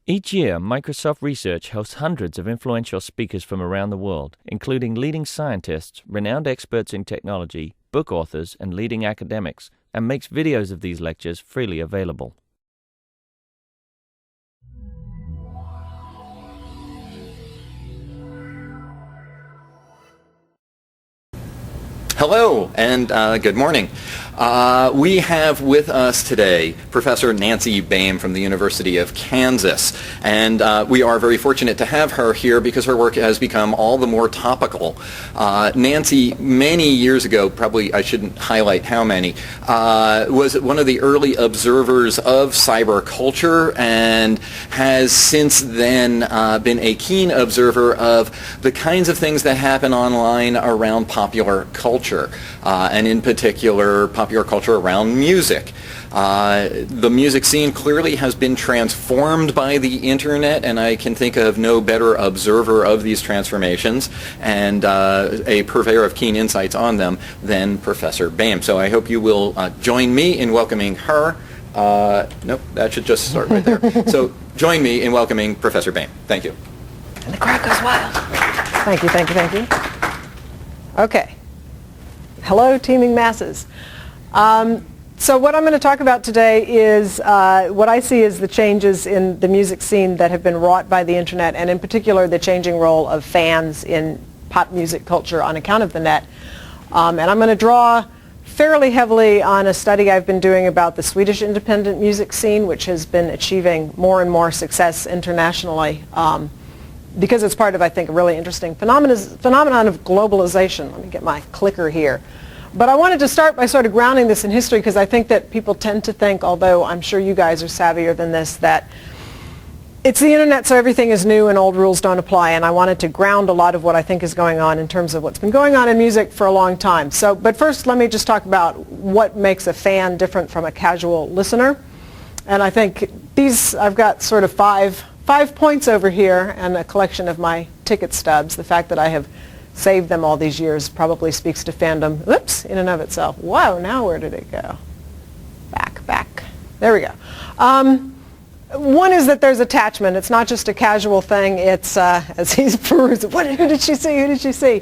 Each year, Microsoft Research hosts hundreds of influential speakers from around the world, including leading scientists, renowned experts in technology, book authors, and leading academics, and makes videos of these lectures freely available. Hello and good morning. We have with us today Professor Nancy Boehm from the University of Kansas, and we are very fortunate to have her here because her work has become all the more topical. Nancy, many years ago, probably I shouldn't highlight how many, was one of the early observers of cyber culture and has since then been a keen observer of the kinds of things that happen online around popular culture. And in particular, popular culture around music. The music scene clearly has been transformed by the internet, and I can think of no better observer of these transformations and a purveyor of keen insights on them than Professor Boehm. So I hope you will join me in welcoming her. Nope, that should just start right there. So join me in welcoming Professor Boehm. Thank you. And the crowd goes wild. Thank you, thank you, thank you. Okay. Hello, teeming masses. So what I'm going to talk about today is what I see as the changes in the music scene that have been wrought by the internet, and in particular the changing role of fans in pop music culture on account of the net. And I'm going to draw fairly heavily on a study I've been doing about the Swedish independent music scene, which has been achieving more and more success internationally. Because it's part of, I think, a really interesting phenomenon of globalization. Let me get my clicker here. But I wanted to start by sort of grounding this in history because I think that people tend to think, although I'm sure you guys are savvier than this, that it's the internet so everything is new and old rules don't apply. And I wanted to ground a lot of what I think is going on in terms of what's been going on in music for a long time. But first, let me just talk about what makes a fan different from a casual listener. And I think I've got sort of five points over here and a collection of my ticket stubs. The fact that I have saved them all these years probably speaks to fandom, oops, in and of itself. Whoa, now where did it go? Back. There we go. One is that there's attachment. It's not just a casual thing. It's, as he's perusing, who did she see?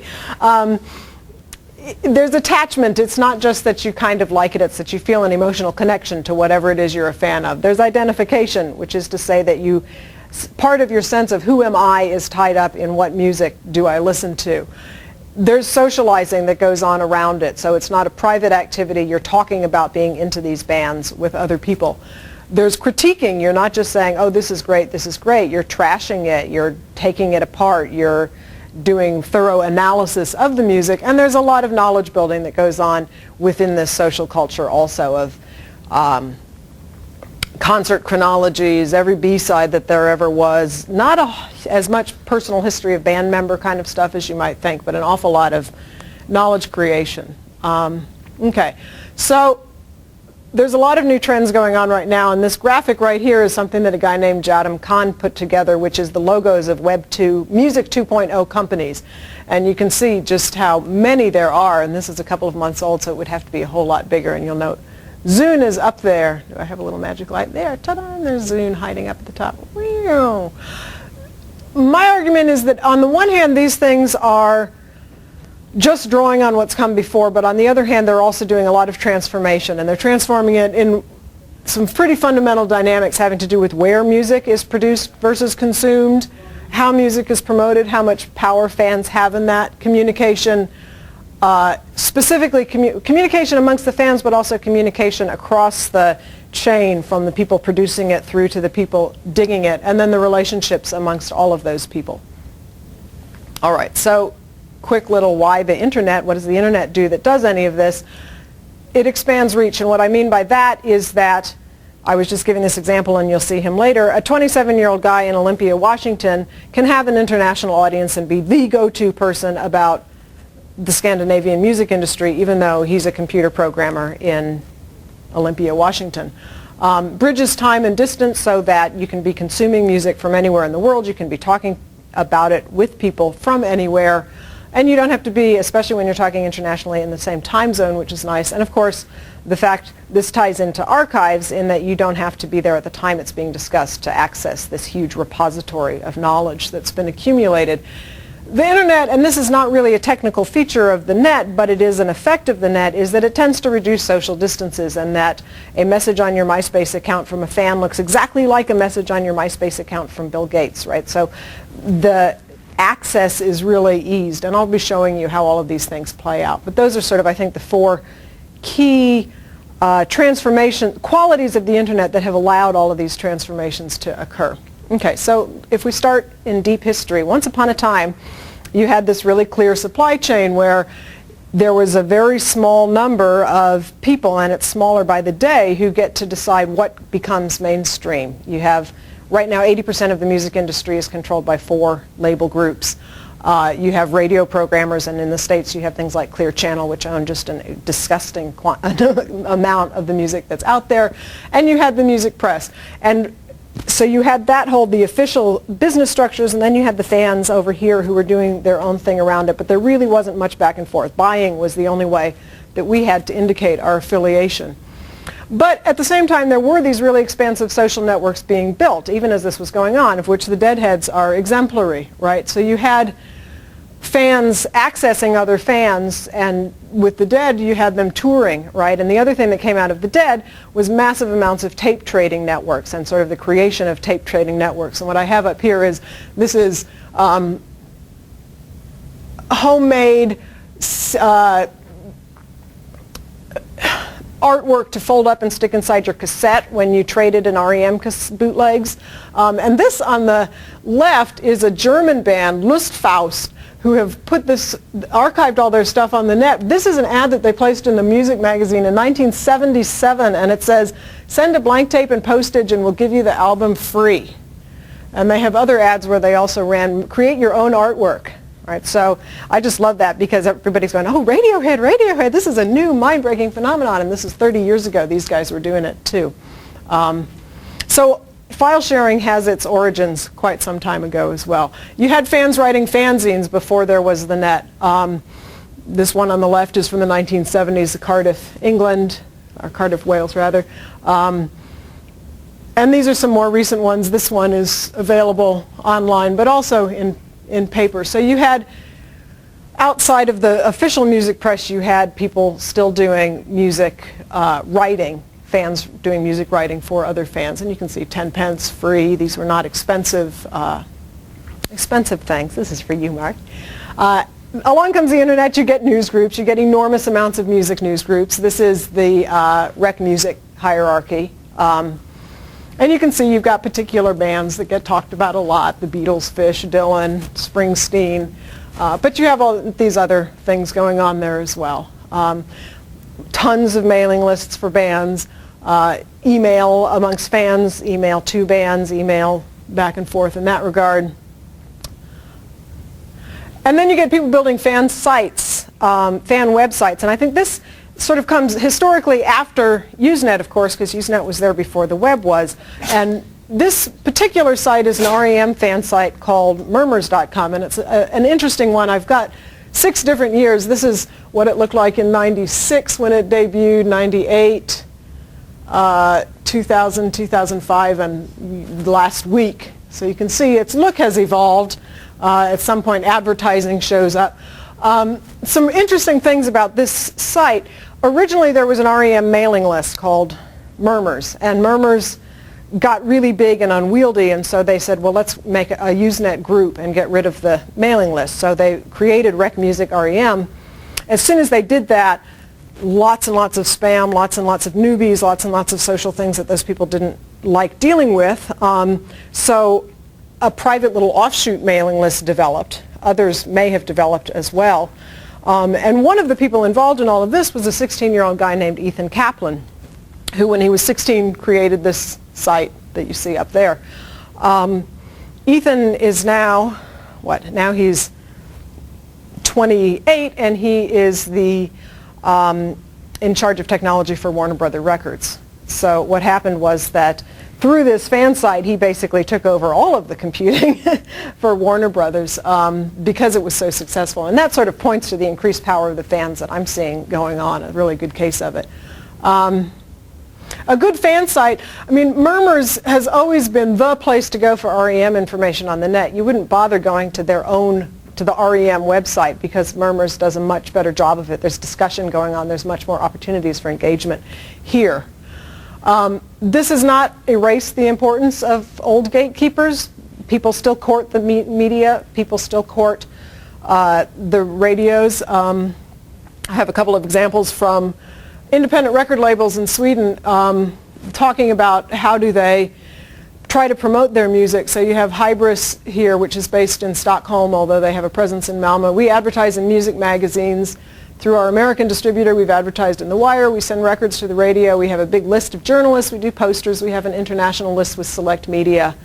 There's attachment. It's not just that you kind of like it, it's that you feel an emotional connection to whatever it is you're a fan of. There's identification, which is to say that part of your sense of who am I is tied up in what music do I listen to. There's socializing that goes on around it, so it's not a private activity. You're talking about being into these bands with other people. There's critiquing. You're not just saying, oh, this is great. You're trashing it. You're taking it apart. You're doing thorough analysis of the music. And there's a lot of knowledge building that goes on within this social culture also of concert chronologies, every B-side that there ever was. Not as much personal history of band member kind of stuff as you might think, but an awful lot of knowledge creation. Okay, so there's a lot of new trends going on right now, and this graphic right here is something that a guy named Jadam Khan put together, which is the logos of Music 2.0 companies. And you can see just how many there are, and this is a couple of months old, so it would have to be a whole lot bigger, and you'll note Zune is up there. Do I have a little magic light there? Ta-da! And there's Zune hiding up at the top. My argument is that on the one hand, these things are just drawing on what's come before, but on the other hand, they're also doing a lot of transformation, and they're transforming it in some pretty fundamental dynamics having to do with where music is produced versus consumed, how music is promoted, how much power fans have in that, communication, specifically communication amongst the fans, but also communication across the chain from the people producing it through to the people digging it, and then the relationships amongst all of those people. All right, so quick little why the internet. What does the internet do that does any of this? It expands reach, and what I mean by that is that I was just giving this example, and you'll see him later. A 27-year-old guy in Olympia, Washington, can have an international audience and be the go-to person about the Scandinavian music industry, even though he's a computer programmer in Olympia, Washington. Bridges time and distance so that you can be consuming music from anywhere in the world. You can be talking about it with people from anywhere. And you don't have to be, especially when you're talking internationally, in the same time zone, which is nice. And of course, the fact this ties into archives in that you don't have to be there at the time it's being discussed to access this huge repository of knowledge that's been accumulated. The internet, and this is not really a technical feature of the net, but it is an effect of the net, is that it tends to reduce social distances, and that a message on your MySpace account from a fan looks exactly like a message on your MySpace account from Bill Gates, right? So the access is really eased, and I'll be showing you how all of these things play out. But those are sort of, I think, the four key transformation qualities of the internet that have allowed all of these transformations to occur. Okay, so if we start in deep history, once upon a time you had this really clear supply chain where there was a very small number of people, and it's smaller by the day, who get to decide what becomes mainstream. You have, right now, 80% of the music industry is controlled by 4 label groups. You have radio programmers, and in the States you have things like Clear Channel, which own just a disgusting amount of the music that's out there. And you had the music press. And so you had that hold the official business structures, and then you had the fans over here who were doing their own thing around it, but there really wasn't much back and forth. Buying was the only way that we had to indicate our affiliation. But at the same time, there were these really expansive social networks being built, even as this was going on, of which the Deadheads are exemplary, right? So you had fans accessing other fans, and with the Dead you had them touring, right? And the other thing that came out of the Dead was massive amounts of tape trading networks and sort of the creation of tape trading networks. And what I have up here is, this is homemade artwork to fold up and stick inside your cassette when you traded in REM bootlegs. And this on the left is a German band, Lustfaust, who have put this, archived all their stuff on the net. This is an ad that they placed in the music magazine in 1977, and it says, "Send a blank tape and postage and we'll give you the album free." And they have other ads where they also ran, "Create your own artwork." Right, so I just love that, because everybody's going, "Oh, Radiohead, Radiohead, this is a new mind-breaking phenomenon," and this is 30 years ago. These guys were doing it too. So file sharing has its origins quite some time ago as well. You had fans writing fanzines before there was the net. This one on the left is from the 1970s, Cardiff, England, or Cardiff, Wales rather. And these are some more recent ones. This one is available online, but also in paper. So you had, outside of the official music press, you had people still doing music writing, fans doing music writing for other fans. And you can see 10 pence free. These were not expensive things. This is for you, Mark. Along comes the internet. You get news groups. You get enormous amounts of music news groups. This is the rec music hierarchy. And you can see you've got particular bands that get talked about a lot: the Beatles, Fish, Dylan, Springsteen. But you have all these other things going on there as well. Tons of mailing lists for bands, email amongst fans, email to bands, email back and forth in that regard. And then you get people building fan sites, fan websites. And I think this sort of comes historically after Usenet, of course, because Usenet was there before the web was. And this particular site is an REM fan site called murmurs.com, and it's an interesting one. I've got 6 different years. This is what it looked like in 96 when it debuted, 98, 2000, 2005, and last week. So you can see its look has evolved. At some point, advertising shows up. Some interesting things about this site. Originally, there was an REM mailing list called Murmurs, and Murmurs got really big and unwieldy, and so they said, well, let's make a Usenet group and get rid of the mailing list. So they created Rec Music REM. As soon as they did that, lots and lots of spam, lots and lots of newbies, lots and lots of social things that those people didn't like dealing with. So a private little offshoot mailing list developed. Others may have developed as well. And one of the people involved in all of this was a 16-year-old guy named Ethan Kaplan, who when he was 16 created this site that you see up there. Ethan is now, now he's 28, and he is the in charge of technology for Warner Brothers Records. So what happened was that through this fan site, he basically took over all of the computing for Warner Brothers because it was so successful. And that sort of points to the increased power of the fans that I'm seeing going on, a really good case of it. A good fan site, I mean, Murmurs has always been the place to go for REM information on the net. You wouldn't bother going to the REM website because Murmurs does a much better job of it. There's discussion going on. There's much more opportunities for engagement here. This has not erased the importance of old gatekeepers. People still court the media. People still court the radios. I have a couple of examples from independent record labels in Sweden talking about how do they try to promote their music. So you have Hybris here, which is based in Stockholm, although they have a presence in Malmö. We advertise in music magazines. Through our American distributor, we've advertised in The Wire. We send records to the radio. We have a big list of journalists. We do posters. We have an international list with Select Media.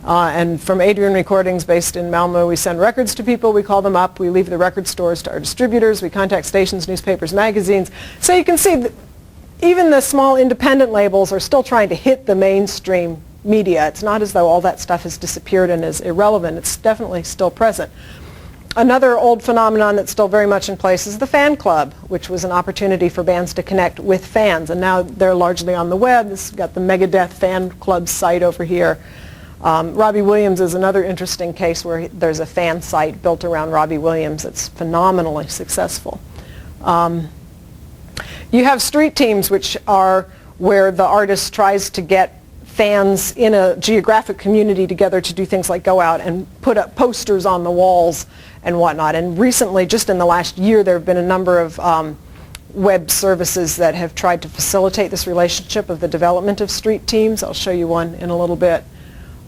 And from Adrian Recordings based in Malmö, we send records to people. We call them up. We leave the record stores to our distributors. We contact stations, newspapers, magazines. So you can see that even the small independent labels are still trying to hit the mainstream media. It's not as though all that stuff has disappeared and is irrelevant. It's definitely still present. Another old phenomenon that's still very much in place is the fan club, which was an opportunity for bands to connect with fans. And now they're largely on the web. This has got the Megadeth fan club site over here. Robbie Williams is another interesting case where there's a fan site built around Robbie Williams that's phenomenally successful. You have street teams, which are where the artist tries to get fans in a geographic community together to do things like go out and put up posters on the walls and whatnot. And recently, just in the last year, there have been a number of web services that have tried to facilitate this relationship of the development of street teams. I'll show you one in a little bit.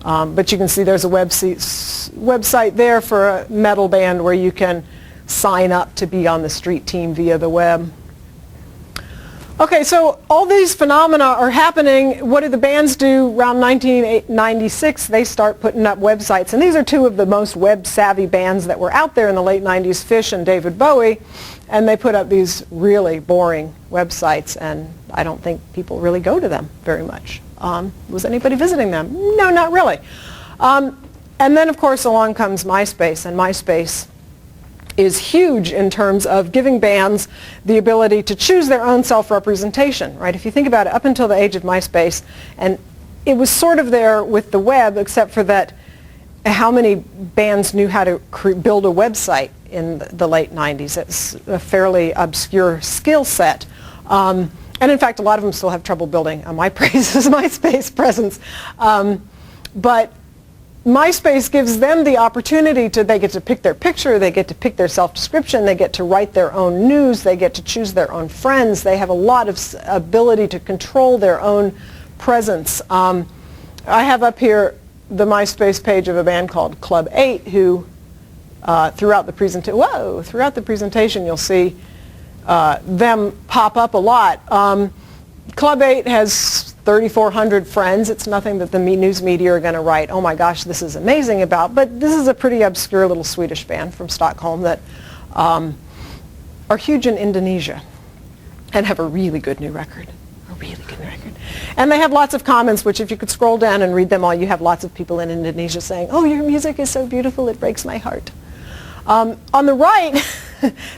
But you can see there's a website there for a metal band where you can sign up to be on the street team via the web. Okay, so all these phenomena are happening. What do the bands do? Around 1996, they start putting up websites. And these are two of the most web-savvy bands that were out there in the late 90s, Phish and David Bowie. And they put up these really boring websites, and I don't think people really go to them very much. Was anybody visiting them? No, not really. And then, of course, along comes MySpace, and MySpace is huge in terms of giving bands the ability to choose their own self-representation, right? If you think about it, up until the age of MySpace, and it was sort of there with the web, except for that how many bands knew how to build a website in the late 90s. It's a fairly obscure skill set. And in fact, a lot of them still have trouble building a MySpace presence. But MySpace gives them the opportunity to, they get to pick their picture, they get to pick their self-description, they get to write their own news, they get to choose their own friends, they have a lot of ability to control their own presence. I have up here the MySpace page of a band called Club 8 who throughout the presentation you'll see them pop up a lot. Club 8 has 3,400 friends. It's nothing that the news media are going to write, oh my gosh, this is amazing about. But this is a pretty obscure little Swedish band from Stockholm that are huge in Indonesia and have a really good new record. And they have lots of comments, which if you could scroll down and read them all, you have lots of people in Indonesia saying, oh, your music is so beautiful, it breaks my heart. On the right,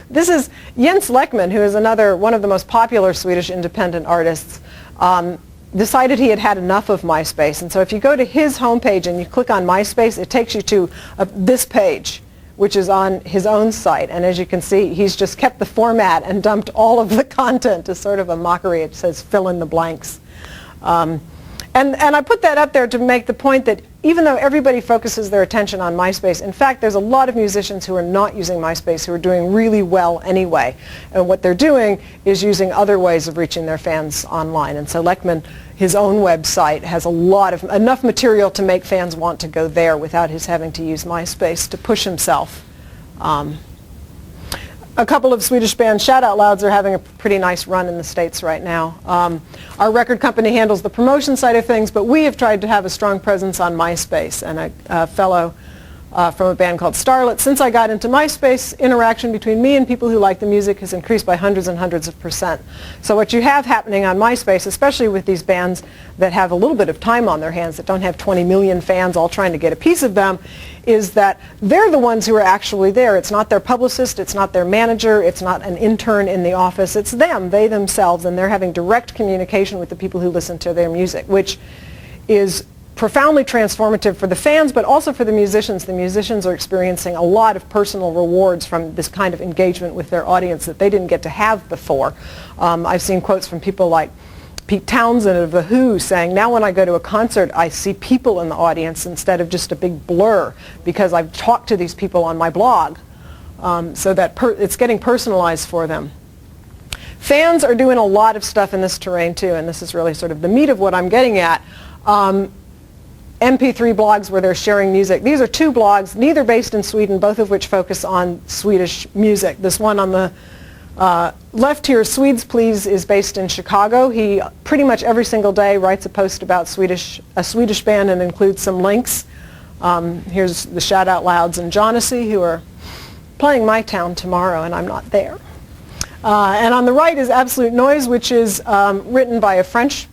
this is Jens Lekman, who is one of the most popular Swedish independent artists, decided he had had enough of MySpace. And so if you go to his homepage and you click on MySpace, it takes you to this page, which is on his own site. And as you can see, he's just kept the format and dumped all of the content as sort of a mockery. It says fill in the blanks. And I put that up there to make the point that even though everybody focuses their attention on MySpace, in fact, there's a lot of musicians who are not using MySpace who are doing really well anyway. And what they're doing is using other ways of reaching their fans online. And so Lekman, his own website, has enough material to make fans want to go there without his having to use MySpace to push himself. A couple of Swedish bands, Shout Out Louds, are having a pretty nice run in the States right now. Our record company handles the promotion side of things, but we have tried to have a strong presence on MySpace. And a fellow from a band called Starlet. Since I got into MySpace, interaction between me and people who like the music has increased by hundreds and hundreds of %. So what you have happening on MySpace, especially with these bands that have a little bit of time on their hands, that don't have 20 million fans all trying to get a piece of them, is that they're the ones who are actually there. It's not their publicist, it's not their manager, it's not an intern in the office, it's them, they themselves, and they're having direct communication with the people who listen to their music, which is profoundly transformative for the fans, but also for the musicians. The musicians are experiencing a lot of personal rewards from this kind of engagement with their audience that they didn't get to have before. I've seen quotes from people like Pete Townsend of The Who saying, now when I go to a concert, I see people in the audience instead of just a big blur because I've talked to these people on my blog. So that it's getting personalized for them. Fans are doing a lot of stuff in this terrain too, and this is really sort of the meat of what I'm getting at. MP3 blogs where they're sharing music. These are two blogs, neither based in Sweden, both of which focus on Swedish music. This one on the left here, Swedes Please, is based in Chicago. He pretty much every single day writes a post about a Swedish band and includes some links. Here's the Shout Out Louds and Jonassy, who are playing my town tomorrow, and I'm not there. And on the right is Absolute Noise, which is written by a French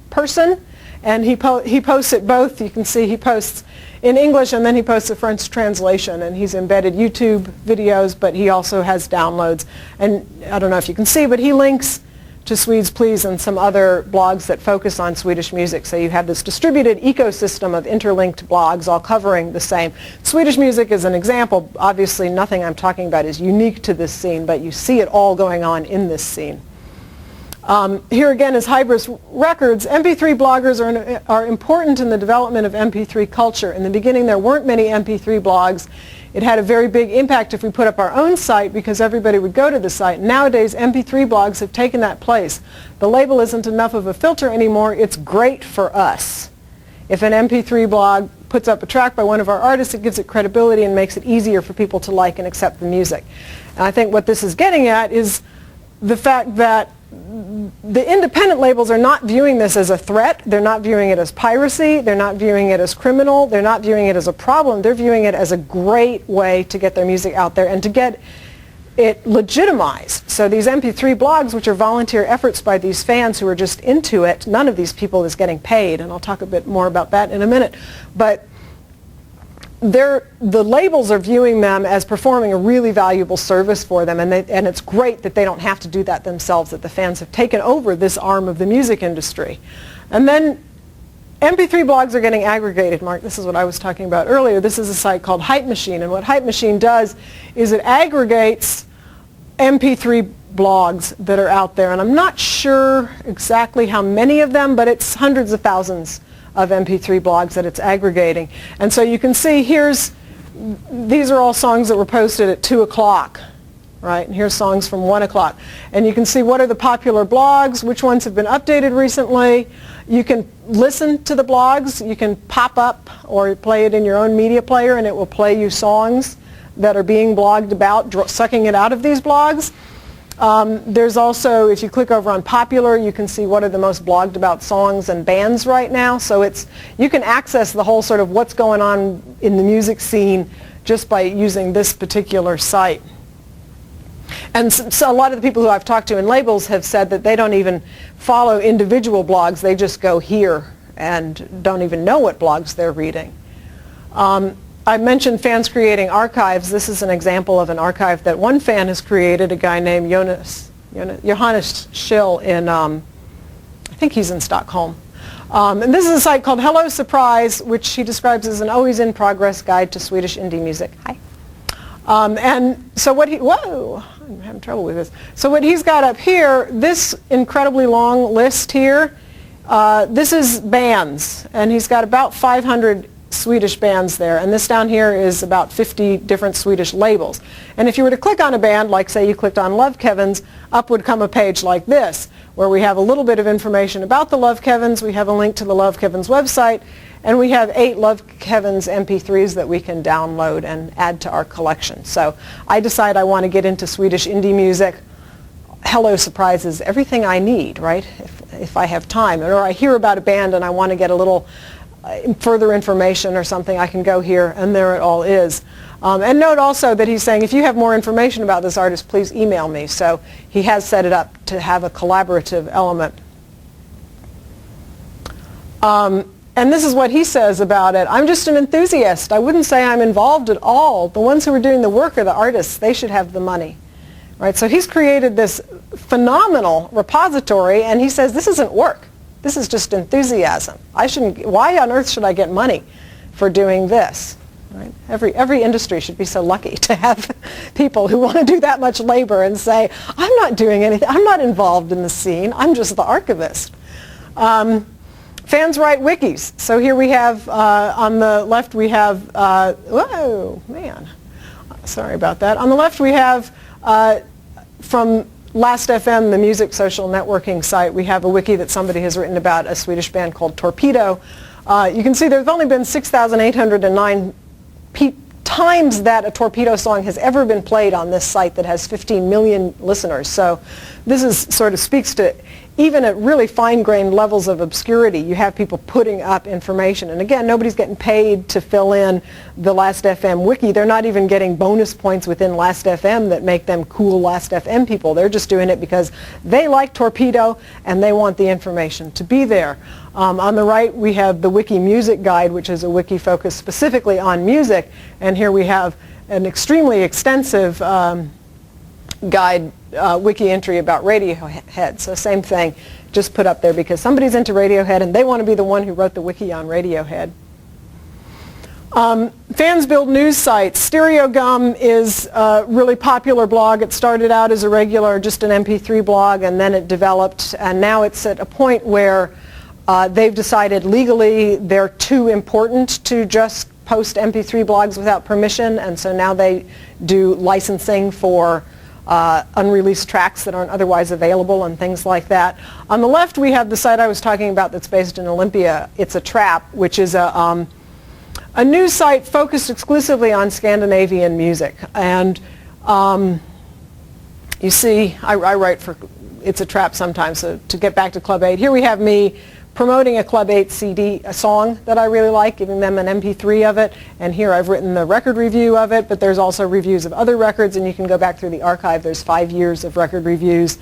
person. And he posts it both. You can see he posts in English and then he posts a French translation. And he's embedded YouTube videos, but he also has downloads. And I don't know if you can see, but he links to Swedes Please and some other blogs that focus on Swedish music. So you have this distributed ecosystem of interlinked blogs all covering the same. Swedish music is an example. Obviously, nothing I'm talking about is unique to this scene, but you see it all going on in this scene. Here again is Hybris Records. MP3 bloggers are important in the development of MP3 culture. In the beginning, there weren't many MP3 blogs. It had a very big impact if we put up our own site because everybody would go to the site. Nowadays, MP3 blogs have taken that place. The label isn't enough of a filter anymore. It's great for us. If an MP3 blog puts up a track by one of our artists, it gives it credibility and makes it easier for people to like and accept the music. And I think what this is getting at is the fact that the independent labels are not viewing this as a threat. They're not viewing it as piracy. They're not viewing it as criminal. They're not viewing it as a problem. They're viewing it as a great way to get their music out there and to get it legitimized. So these MP3 blogs, which are volunteer efforts by these fans who are just into it, none of these people is getting paid, and I'll talk a bit more about that in a minute. But the labels are viewing them as performing a really valuable service for them, and it's great that they don't have to do that themselves, that the fans have taken over this arm of the music industry. And then MP3 blogs are getting aggregated. Mark, this is what I was talking about earlier. This is a site called Hype Machine, and what Hype Machine does is it aggregates MP3 blogs that are out there, and I'm not sure exactly how many of them, but it's hundreds of thousands of MP3 blogs that it's aggregating. And so you can see these are all songs that were posted at 2 o'clock, right? And here's songs from 1 o'clock. And you can see what are the popular blogs, which ones have been updated recently. You can listen to the blogs. You can pop up or play it in your own media player, and it will play you songs that are being blogged about, sucking it out of these blogs. There's also, if you click over on popular, you can see what are the most blogged about songs and bands right now. So you can access the whole sort of what's going on in the music scene just by using this particular site. And so a lot of the people who I've talked to in labels have said that they don't even follow individual blogs. They just go here and don't even know what blogs they're reading. I mentioned fans creating archives. This is an example of an archive that one fan has created, a guy named Johannes Schill in, I think he's in Stockholm. And this is a site called Hello Surprise, which he describes as an always in progress guide to Swedish indie music. Hi. And so I'm having trouble with this. So what he's got up here, this incredibly long list here, this is bands, and he's got about 500 Swedish bands there, and this down here is about 50 different Swedish labels. And if you were to click on a band, like say you clicked on Love Kevins, up would come a page like this, where we have a little bit of information about the Love Kevins, we have a link to the Love Kevins website, and we have 8 Love Kevins MP3s that we can download and add to our collection. So I decide I want to get into Swedish indie music. Hello Surprise is everything I need, right? If I have time. Or I hear about a band and I want to get a little further information or something, I can go here, and there it all is. And note also that he's saying, if you have more information about this artist, please email me. So he has set it up to have a collaborative element. And this is what he says about it. I'm just an enthusiast. I wouldn't say I'm involved at all. The ones who are doing the work are the artists. They should have the money. Right? So he's created this phenomenal repository, and he says this isn't work. This is just enthusiasm. Why on earth should I get money for doing this? Right? Every industry should be so lucky to have people who want to do that much labor and say, I'm not doing anything. I'm not involved in the scene. I'm just the archivist. Fans write wikis. So here we have, on the left we have, whoa, man, sorry about that. On the left we have, from Last.fm, the music social networking site, we have a wiki that somebody has written about a Swedish band called Torpedo. You can see there's only been 6,809 times that a Torpedo song has ever been played on this site that has 15 million listeners. So this is sort of speaks to, even at really fine-grained levels of obscurity, you have people putting up information. And again, nobody's getting paid to fill in the Last.fm wiki. They're not even getting bonus points within Last.fm that make them cool Last.fm people. They're just doing it because they like Torpedo and they want the information to be there. On the right, we have the Wiki Music Guide, which is a wiki focused specifically on music. And here we have an extremely extensive guide, wiki entry about Radiohead. So same thing, just put up there because somebody's into Radiohead and they want to be the one who wrote the wiki on Radiohead. Fans build news sites. Stereogum is a really popular blog. It started out as a regular, just an MP3 blog, and then it developed, and now it's at a point where they've decided legally they're too important to just post MP3 blogs without permission, and so now they do licensing for unreleased tracks that aren't otherwise available and things like that. On the left, we have the site I was talking about that's based in Olympia. It's a Trap, which is a news site focused exclusively on Scandinavian music. And you see, I write for It's a Trap sometimes. So to get back to Club 8, here we have me promoting a Club 8 CD, a song that I really like, giving them an MP3 of it. And here I've written the record review of it, but there's also reviews of other records, and you can go back through the archive. There's 5 years of record reviews.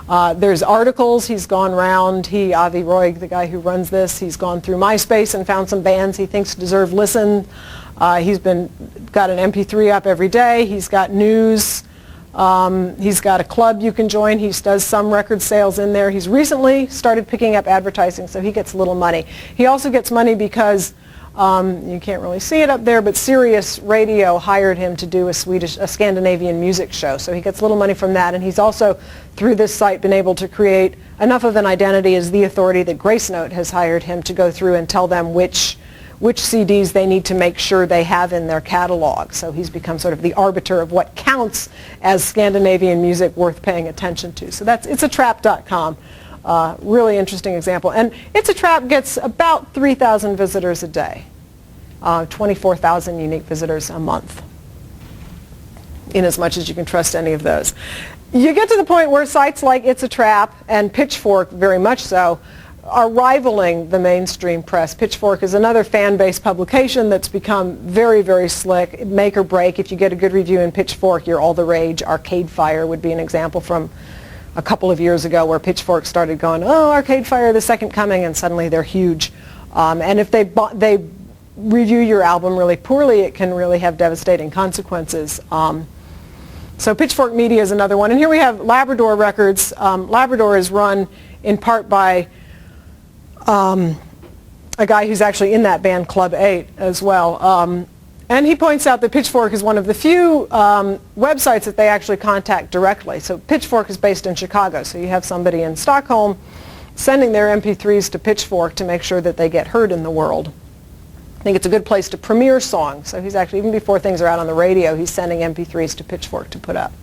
There's articles. He's gone round. Avi Roy, the guy who runs this, he's gone through MySpace and found some bands he thinks deserve listen. He's got an MP3 up every day. He's got news. He's got a club you can join. He does some record sales in there. He's recently started picking up advertising, so he gets a little money. He also gets money because, you can't really see it up there, but Sirius Radio hired him to do a Scandinavian music show. So he gets a little money from that. And he's also, through this site, been able to create enough of an identity as the authority that Gracenote has hired him to go through and tell them which CDs they need to make sure they have in their catalog. So he's become sort of the arbiter of what counts as Scandinavian music worth paying attention to. So that's itsatrap.com. Really interesting example. And It's a Trap gets about 3,000 visitors a day, 24,000 unique visitors a month, in as much as you can trust any of those. You get to the point where sites like It's a Trap and Pitchfork, very much so, are rivaling the mainstream press. Pitchfork is another fan-based publication that's become very, very slick, make or break. If you get a good review in Pitchfork, you're all the rage. Arcade Fire would be an example from a couple of years ago where Pitchfork started going, oh, Arcade Fire, the second coming, and suddenly they're huge. And if they review your album really poorly, it can really have devastating consequences. So Pitchfork Media is another one. And here we have Labrador Records. Labrador is run in part by a guy who's actually in that band Club 8 as well. And he points out that Pitchfork is one of the few websites that they actually contact directly. So Pitchfork is based in Chicago, so you have somebody in Stockholm sending their MP3s to Pitchfork to make sure that they get heard in the world. I think it's a good place to premiere songs. So he's actually, even before things are out on the radio, he's sending MP3s to Pitchfork to put up.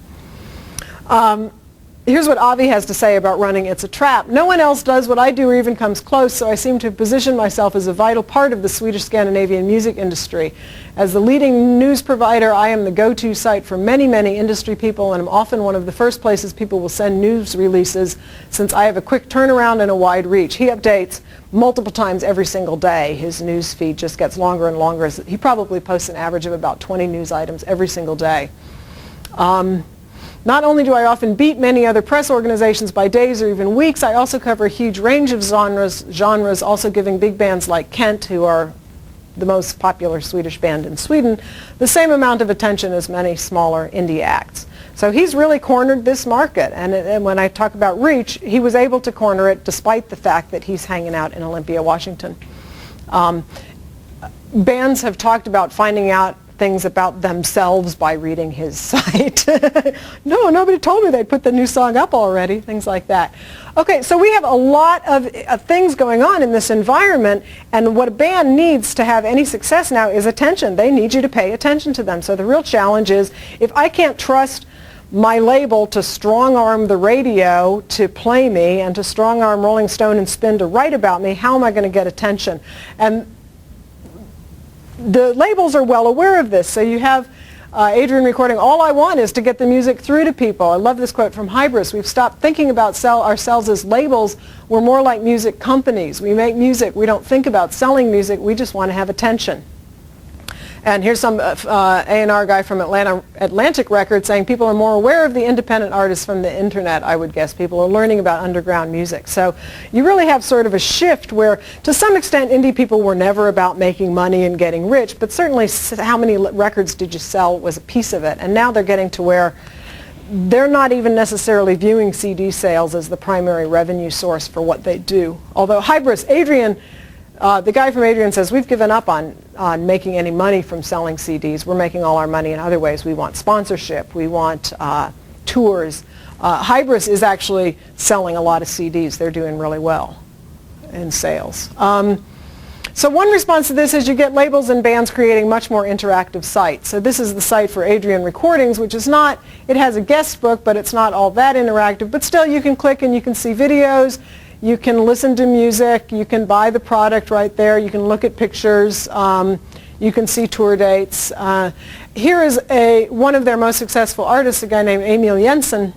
Here's what Avi has to say about running It's a Trap. No one else does what I do or even comes close, so I seem to have positioned myself as a vital part of the Swedish Scandinavian music industry. As the leading news provider, I am the go-to site for many, many industry people, and am often one of the first places people will send news releases, since I have a quick turnaround and a wide reach. He updates multiple times every single day. His news feed just gets longer and longer. He probably posts an average of about 20 news items every single day. Not only do I often beat many other press organizations by days or even weeks, I also cover a huge range of genres, also giving big bands like Kent, who are the most popular Swedish band in Sweden, the same amount of attention as many smaller indie acts. So he's really cornered this market, and when I talk about reach, he was able to corner it despite the fact that he's hanging out in Olympia, Washington. Bands have talked about finding out things about themselves by reading his site. No, nobody told me they'd put the new song up already, things like that. Okay, so we have a lot of things going on in this environment, and what a band needs to have any success now is attention. They need you to pay attention to them. So the real challenge is, if I can't trust my label to strong-arm the radio to play me and to strong-arm Rolling Stone and Spin to write about me, how am I going to get attention? And the labels are well aware of this. So you have Adrian recording, all I want is to get the music through to people. I love this quote from Hybris. We've stopped thinking about ourselves as labels. We're more like music companies. We make music. We don't think about selling music. We just want to have attention. And here's some A&R guy from Atlantic Records saying people are more aware of the independent artists from the internet, I would guess. People are learning about underground music. So you really have sort of a shift where, to some extent, indie people were never about making money and getting rich, but certainly how many records did you sell was a piece of it. And now they're getting to where they're not even necessarily viewing CD sales as the primary revenue source for what they do. Although Hybris, Adrian, the guy from Adrian says, we've given up on making any money from selling CDs. We're making all our money in other ways. We want sponsorship. We want tours. Hybris is actually selling a lot of CDs. They're doing really well in sales. So one response to this is you get labels and bands creating much more interactive sites. So this is the site for Adrian Recordings, which is not, it has a guest book, but it's not all that interactive. But still, you can click and you can see videos. You can listen to music, you can buy the product right there, you can look at pictures, you can see tour dates. Here is one of their most successful artists, a guy named Emil Jensen.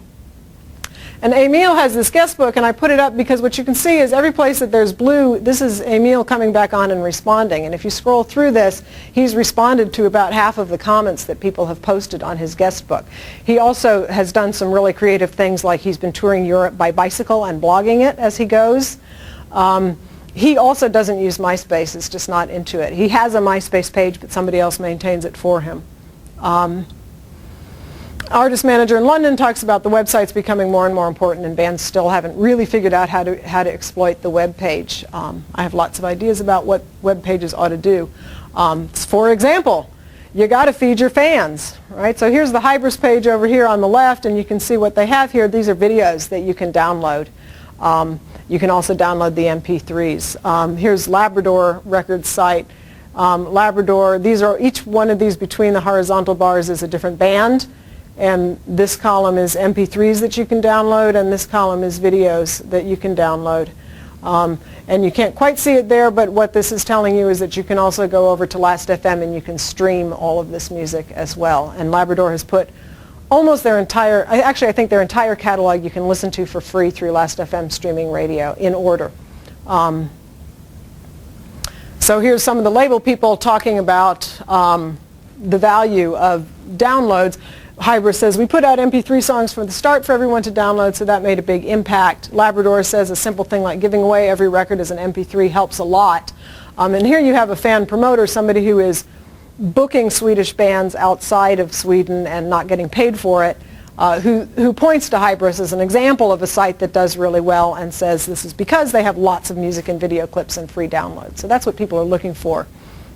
And Emil has this guest book, and I put it up because what you can see is every place that there's blue, this is Emil coming back on and responding. And if you scroll through this, he's responded to about half of the comments that people have posted on his guest book. He also has done some really creative things, like he's been touring Europe by bicycle and blogging it as he goes. He also doesn't use MySpace, it's just not into it. He has a MySpace page, but somebody else maintains it for him. Artist Manager in London talks about the websites becoming more and more important, and bands still haven't really figured out how to exploit the web page. I have lots of ideas about what web pages ought to do. For example, you got to feed your fans, right? So here's the Hybris page over here on the left, and you can see what they have here. These are videos that you can download. You can also download the MP3s. Here's Labrador Records site. Labrador, each one of these between the horizontal bars is a different band. And this column is MP3s that you can download, and this column is videos that you can download. And you can't quite see it there, but what this is telling you is that you can also go over to Last.fm and you can stream all of this music as well. And Labrador has put almost their entire, actually I think their entire catalog you can listen to for free through Last.fm streaming radio in order. So here's some of the label people talking about the value of downloads. Hybris says, we put out MP3 songs from the start for everyone to download, so that made a big impact. Labrador says a simple thing like giving away every record as an MP3 helps a lot. And here you have a fan promoter, somebody who is booking Swedish bands outside of Sweden and not getting paid for it, who points to Hybris as an example of a site that does really well and says this is because they have lots of music and video clips and free downloads. So that's what people are looking for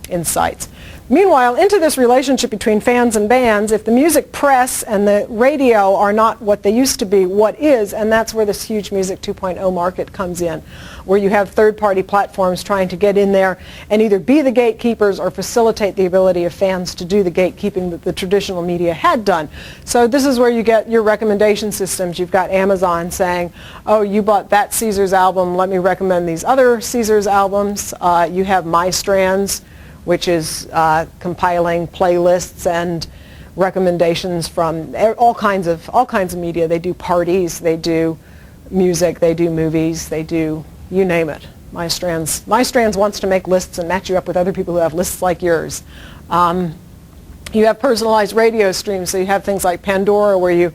insights. Meanwhile, into this relationship between fans and bands, if the music press and the radio are not what they used to be, what is? And that's where this huge Music 2.0 market comes in, where you have third-party platforms trying to get in there and either be the gatekeepers or facilitate the ability of fans to do the gatekeeping that the traditional media had done. So this is where you get your recommendation systems. You've got Amazon saying, oh, you bought that Caesar's album, let me recommend these other Caesar's albums. You have MyStrands, which is compiling playlists and recommendations from all kinds of media. They do parties, they do music, they do movies, they do you name it. MyStrands wants to make lists and match you up with other people who have lists like yours. You have personalized radio streams, so you have things like Pandora where you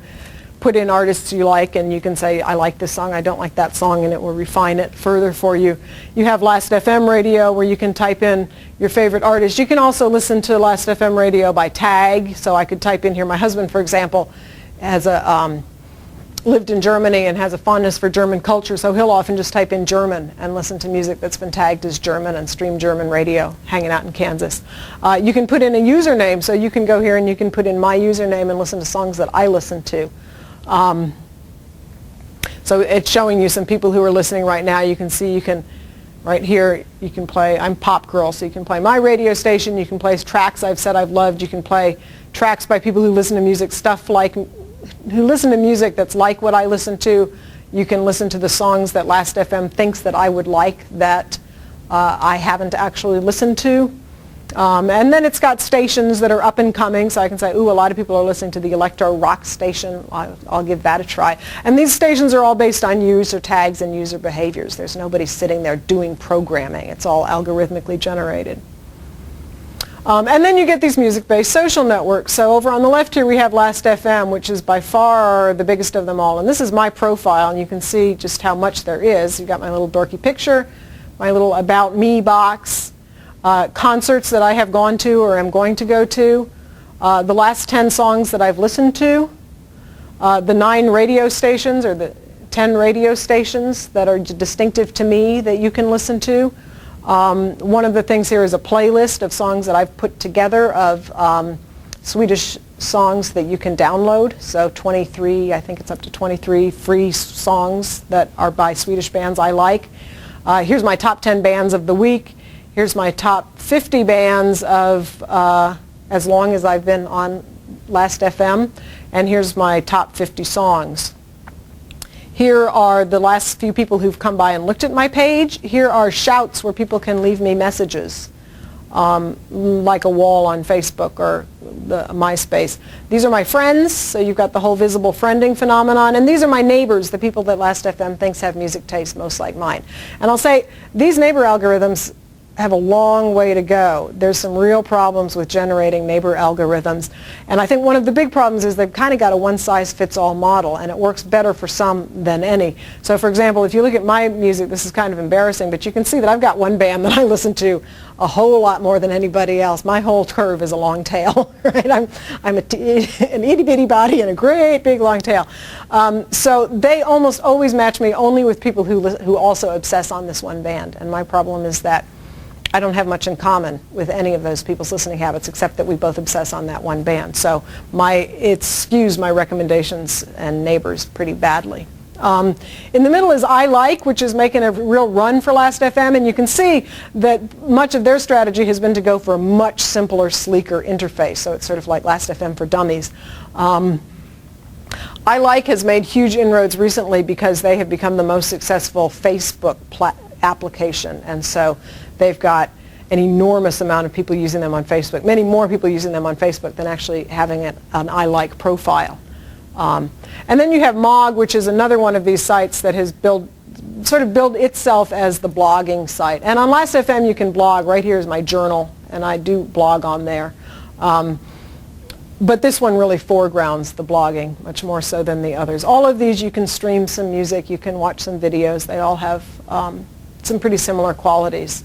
put in artists you like and you can say, I like this song, I don't like that song, and it will refine it further for you. You have Last.fm radio where you can type in your favorite artist. You can also listen to Last.fm radio by tag, so I could type in here, my husband, for example, has lived in Germany and has a fondness for German culture, so he'll often just type in German and listen to music that's been tagged as German and stream German radio, hanging out in Kansas. You can put in a username, so you can go here and you can put in my username and listen to songs that I listen to. So it's showing you some people who are listening right now. You can see, right here, you can play, I'm Pop Girl, so you can play my radio station, you can play tracks I've said I've loved, you can play tracks by people who listen to music, who listen to music that's like what I listen to. You can listen to the songs that Last.fm thinks that I would like that I haven't actually listened to. And then it's got stations that are up and coming, so I can say, ooh, a lot of people are listening to the electro rock station. I'll give that a try. And these stations are all based on user tags and user behaviors. There's nobody sitting there doing programming. It's all algorithmically generated. And then you get these music-based social networks. So over on the left here we have Last.fm, which is by far the biggest of them all. And this is my profile, and you can see just how much there is. You've got my little dorky picture, my little About Me box, concerts that I have gone to or am going to go to, the last 10 songs that I've listened to, the 9 radio stations or the 10 radio stations that are distinctive to me that you can listen to. One of the things here is a playlist of songs that I've put together of Swedish songs that you can download. So 23, I think it's up to 23 free songs that are by Swedish bands I like. Here's my top 10 bands of the week. Here's my top 50 bands of as long as I've been on Last.fm. And here's my top 50 songs. Here are the last few people who've come by and looked at my page. Here are shouts where people can leave me messages, like a wall on Facebook or the MySpace. These are my friends, so you've got the whole visible friending phenomenon. And these are my neighbors, the people that Last.fm thinks have music tastes most like mine. And I'll say, these neighbor algorithms have a long way to go. There's some real problems with generating neighbor algorithms. And I think one of the big problems is they've kind of got a one-size-fits-all model, and it works better for some than any. So for example, if you look at my music, this is kind of embarrassing, but you can see that I've got one band that I listen to a whole lot more than anybody else. My whole curve is a long tail, right? I'm an itty-bitty body and a great big long tail. So they almost always match me only with people who also obsess on this one band. And my problem is that I don't have much in common with any of those people's listening habits except that we both obsess on that one band. So it skews my recommendations and neighbors pretty badly. In the middle is I Like, which is making a real run for Last.fm, and you can see that much of their strategy has been to go for a much simpler, sleeker interface. So it's sort of like Last.fm for dummies. I Like has made huge inroads recently because they have become the most successful Facebook application, and so they've got an enormous amount of people using them on Facebook, many more people using them on Facebook than actually having an I Like profile. And then you have Mog, which is another one of these sites that has sort of built itself as the blogging site. And on Last.fm you can blog. Right here is my journal, and I do blog on there. But this one really foregrounds the blogging much more so than the others. All of these you can stream some music, you can watch some videos. They all have some pretty similar qualities.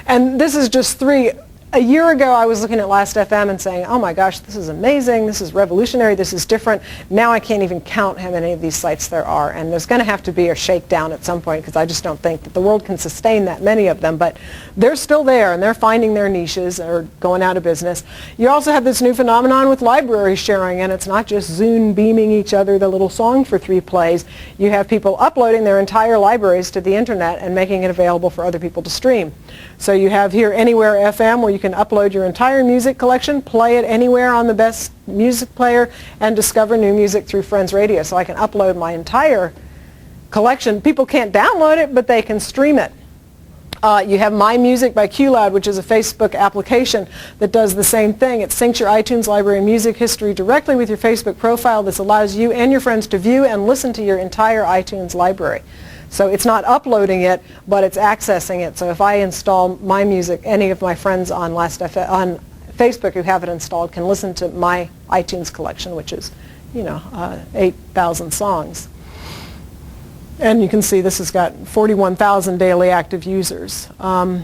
And this is just 3 a year ago, I was looking at Last.fm and saying, oh my gosh, this is amazing, this is revolutionary, this is different. Now I can't even count how many of these sites there are, and there's going to have to be a shakedown at some point because I just don't think that the world can sustain that many of them, but they're still there and they're finding their niches or going out of business. You also have this new phenomenon with library sharing, and it's not just Zune beaming each other the little song for 3 plays. You have people uploading their entire libraries to the internet and making it available for other people to stream. So you have here Anywhere FM, where you can upload your entire music collection, play it anywhere on the best music player, and discover new music through Friends Radio. So I can upload my entire collection. People can't download it, but they can stream it. You have My Music by QLoud, which is a Facebook application that does the same thing. It syncs your iTunes library and music history directly with your Facebook profile. This allows you and your friends to view and listen to your entire iTunes library. So it's not uploading it, but it's accessing it. So if I install My Music, any of my friends on Facebook who have it installed can listen to my iTunes collection, which is, 8,000 songs. And you can see this has got 41,000 daily active users. QLoud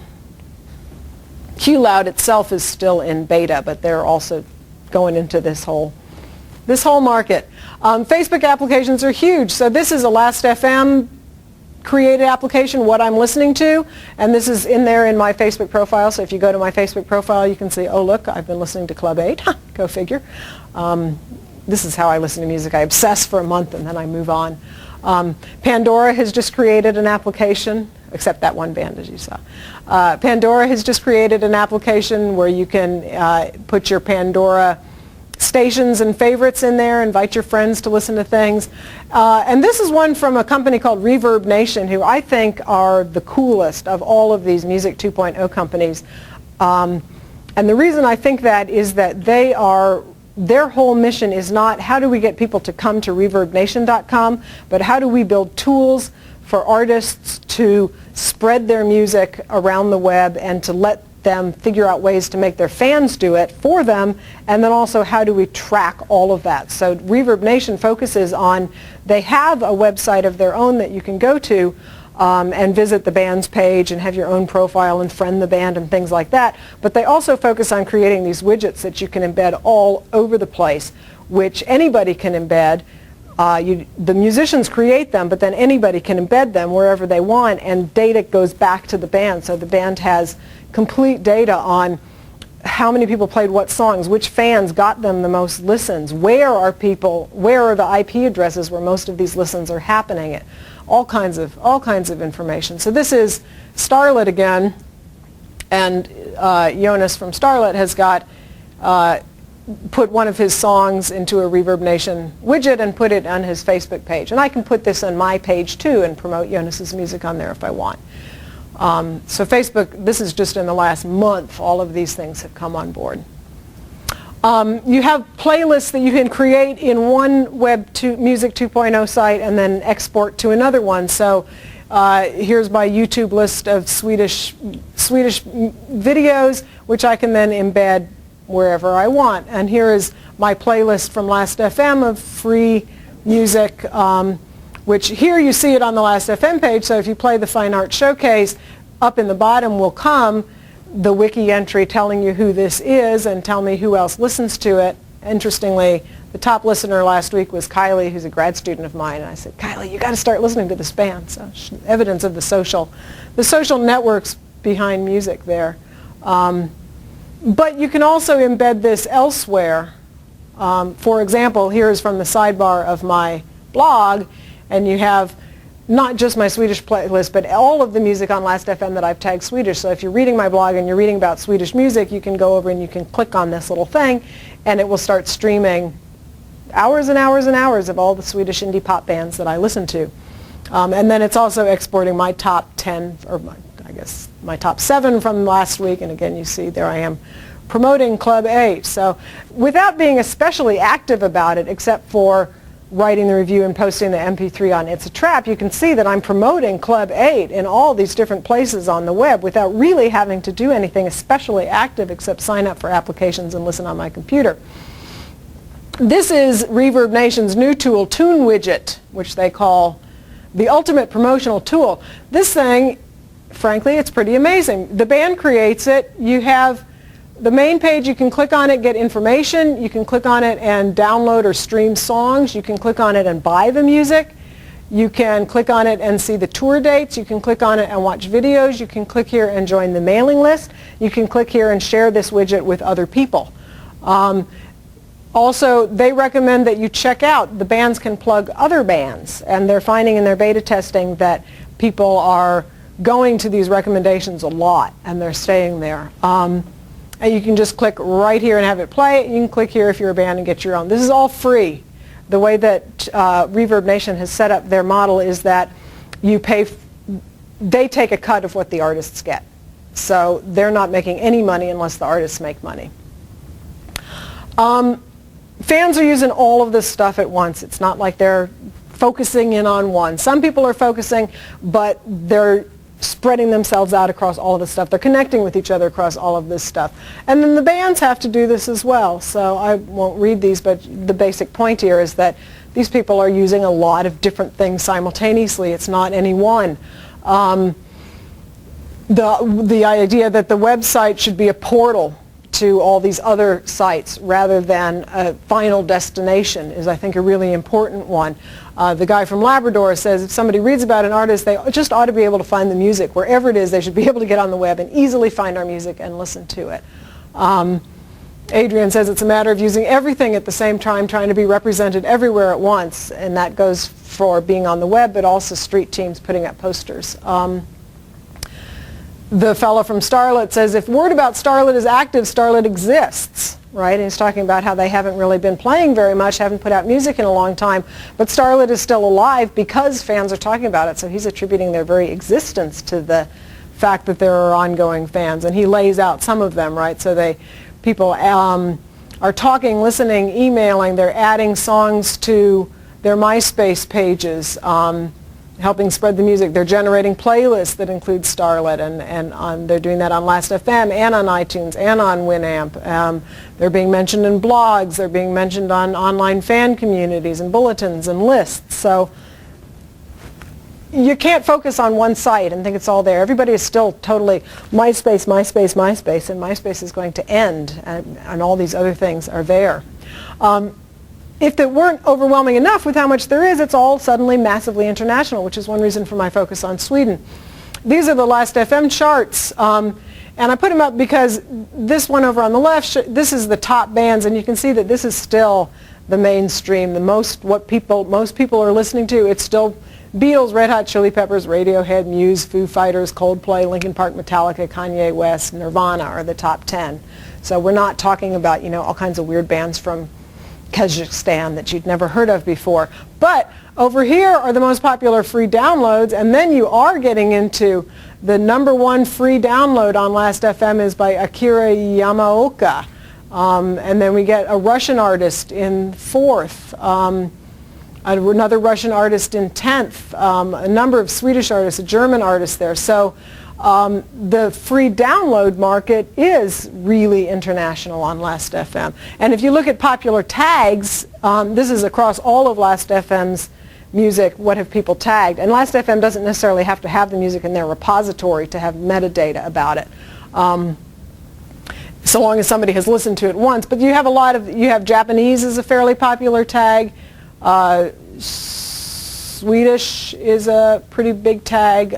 itself is still in beta, but they're also going into this whole market. Facebook applications are huge. So this is a Last.fm created application, what I'm listening to, and this is in there in my Facebook profile. So if you go to my Facebook profile, you can see, oh look, I've been listening to Club 8. Go figure. This is how I listen to music. I obsess for a month and then I move on. Pandora has just created an application, except that one band, as you saw. Pandora has just created an application where you can put your Pandora stations and favorites in there, invite your friends to listen to things. And this is one from a company called Reverb Nation, who I think are the coolest of all of these Music 2.0 companies. And the reason I think that is that their whole mission is not how do we get people to come to reverbnation.com, but how do we build tools for artists to spread their music around the web and to let them figure out ways to make their fans do it for them, and then also how do we track all of that. So Reverb Nation focuses on, they have a website of their own that you can go to and visit the band's page and have your own profile and friend the band and things like that, but they also focus on creating these widgets that you can embed all over the place, which anybody can embed. The musicians create them, but then anybody can embed them wherever they want, and data goes back to the band. So the band has complete data on how many people played what songs, which fans got them the most listens, where are the IP addresses where most of these listens are happening, all kinds of information. So this is Starlet again, and Jonas from Starlet has got put one of his songs into a Reverb Nation widget and put it on his Facebook page. And I can put this on my page too and promote Jonas's music on there if I want. So Facebook, this is just in the last month, all of these things have come on board. You have playlists that you can create in one Music 2.0 site and then export to another one. So here's my YouTube list of Swedish videos, which I can then embed wherever I want. And here is my playlist from Last.fm of free music, which here you see it on the Last.fm page. So if you play the Fine Art Showcase, up in the bottom will come the wiki entry telling you who this is and tell me who else listens to it. Interestingly, the top listener last week was Kylie, who's a grad student of mine. And I said, Kylie, you got to start listening to this band. So evidence of the social networks behind music there. But you can also embed this elsewhere. For example, here is from the sidebar of my blog, and you have not just my Swedish playlist, but all of the music on Last.fm that I've tagged Swedish. So if you're reading my blog and you're reading about Swedish music, you can go over and you can click on this little thing, and it will start streaming hours and hours and hours of all the Swedish indie pop bands that I listen to. And then it's also exporting my top 10, or my top 7 from last week. And again, you see there I am promoting Club 8. So without being especially active about it, except for writing the review and posting the MP3 on It's a Trap, you can see that I'm promoting Club 8 in all these different places on the web without really having to do anything especially active except sign up for applications and listen on my computer. This is Reverb Nation's new tool, Tune Widget, which they call the ultimate promotional tool. This thing, frankly, it's pretty amazing. The band creates it. You have the main page, you can click on it, get information. You can click on it and download or stream songs. You can click on it and buy the music. You can click on it and see the tour dates. You can click on it and watch videos. You can click here and join the mailing list. You can click here and share this widget with other people. Also, they recommend that you check out. The bands can plug other bands, and they're finding in their beta testing that people are going to these recommendations a lot, and they're staying there. And you can just click right here and have it play. You can click here if you're a band and get your own. This is all free. The way that Reverb Nation has set up their model is that you pay, they take a cut of what the artists get. So they're not making any money unless the artists make money. Fans are using all of this stuff at once. It's not like they're focusing in on one. Some people are focusing, but they're spreading themselves out across all of this stuff. They're connecting with each other across all of this stuff. And then the bands have to do this as well. So I won't read these, but the basic point here is that these people are using a lot of different things simultaneously. It's not any one. The idea that the website should be a portal to all these other sites rather than a final destination is, I think, a really important one. The guy from Labrador says if somebody reads about an artist, they just ought to be able to find the music. Wherever it is, they should be able to get on the web and easily find our music and listen to it. Adrian says it's a matter of using everything at the same time, trying to be represented everywhere at once, and that goes for being on the web, but also street teams putting up posters. The fellow from Starlet says if word about Starlet is active, Starlet exists, right? And he's talking about how they haven't really been playing very much, haven't put out music in a long time, but Starlet is still alive because fans are talking about it. So he's attributing their very existence to the fact that there are ongoing fans, and he lays out some of them, right? So people are talking, listening, emailing, they're adding songs to their MySpace pages, helping spread the music. They're generating playlists that include Starlet, and they're doing that on Last.fm and on iTunes and on Winamp. They're being mentioned in blogs. They're being mentioned on online fan communities and bulletins and lists. So you can't focus on one site and think it's all there. Everybody is still totally MySpace, MySpace, MySpace, and MySpace is going to end, and all these other things are there. If it weren't overwhelming enough with how much there is, it's all suddenly massively international, which is one reason for my focus on Sweden. These are the Last.fm charts, and I put them up because this one over on the left, this is the top bands, and you can see that this is still the mainstream, most people are listening to. It's still Beatles, Red Hot Chili Peppers, Radiohead, Muse, Foo Fighters, Coldplay, Linkin Park, Metallica, Kanye West, Nirvana are the top 10. So we're not talking about, all kinds of weird bands from Kazakhstan that you'd never heard of before. But over here are the most popular free downloads, and then you are getting into the number 1 free download on Last.fm is by Akira Yamaoka. And then we get a Russian artist in 4th, another Russian artist in 10th, a number of Swedish artists, a German artist there. So the free download market is really international on Last.fm. And if you look at popular tags, this is across all of Last.fm's music, what have people tagged? And Last.fm doesn't necessarily have to have the music in their repository to have metadata about it, so long as somebody has listened to it once. But you have Japanese is a fairly popular tag. Swedish is a pretty big tag.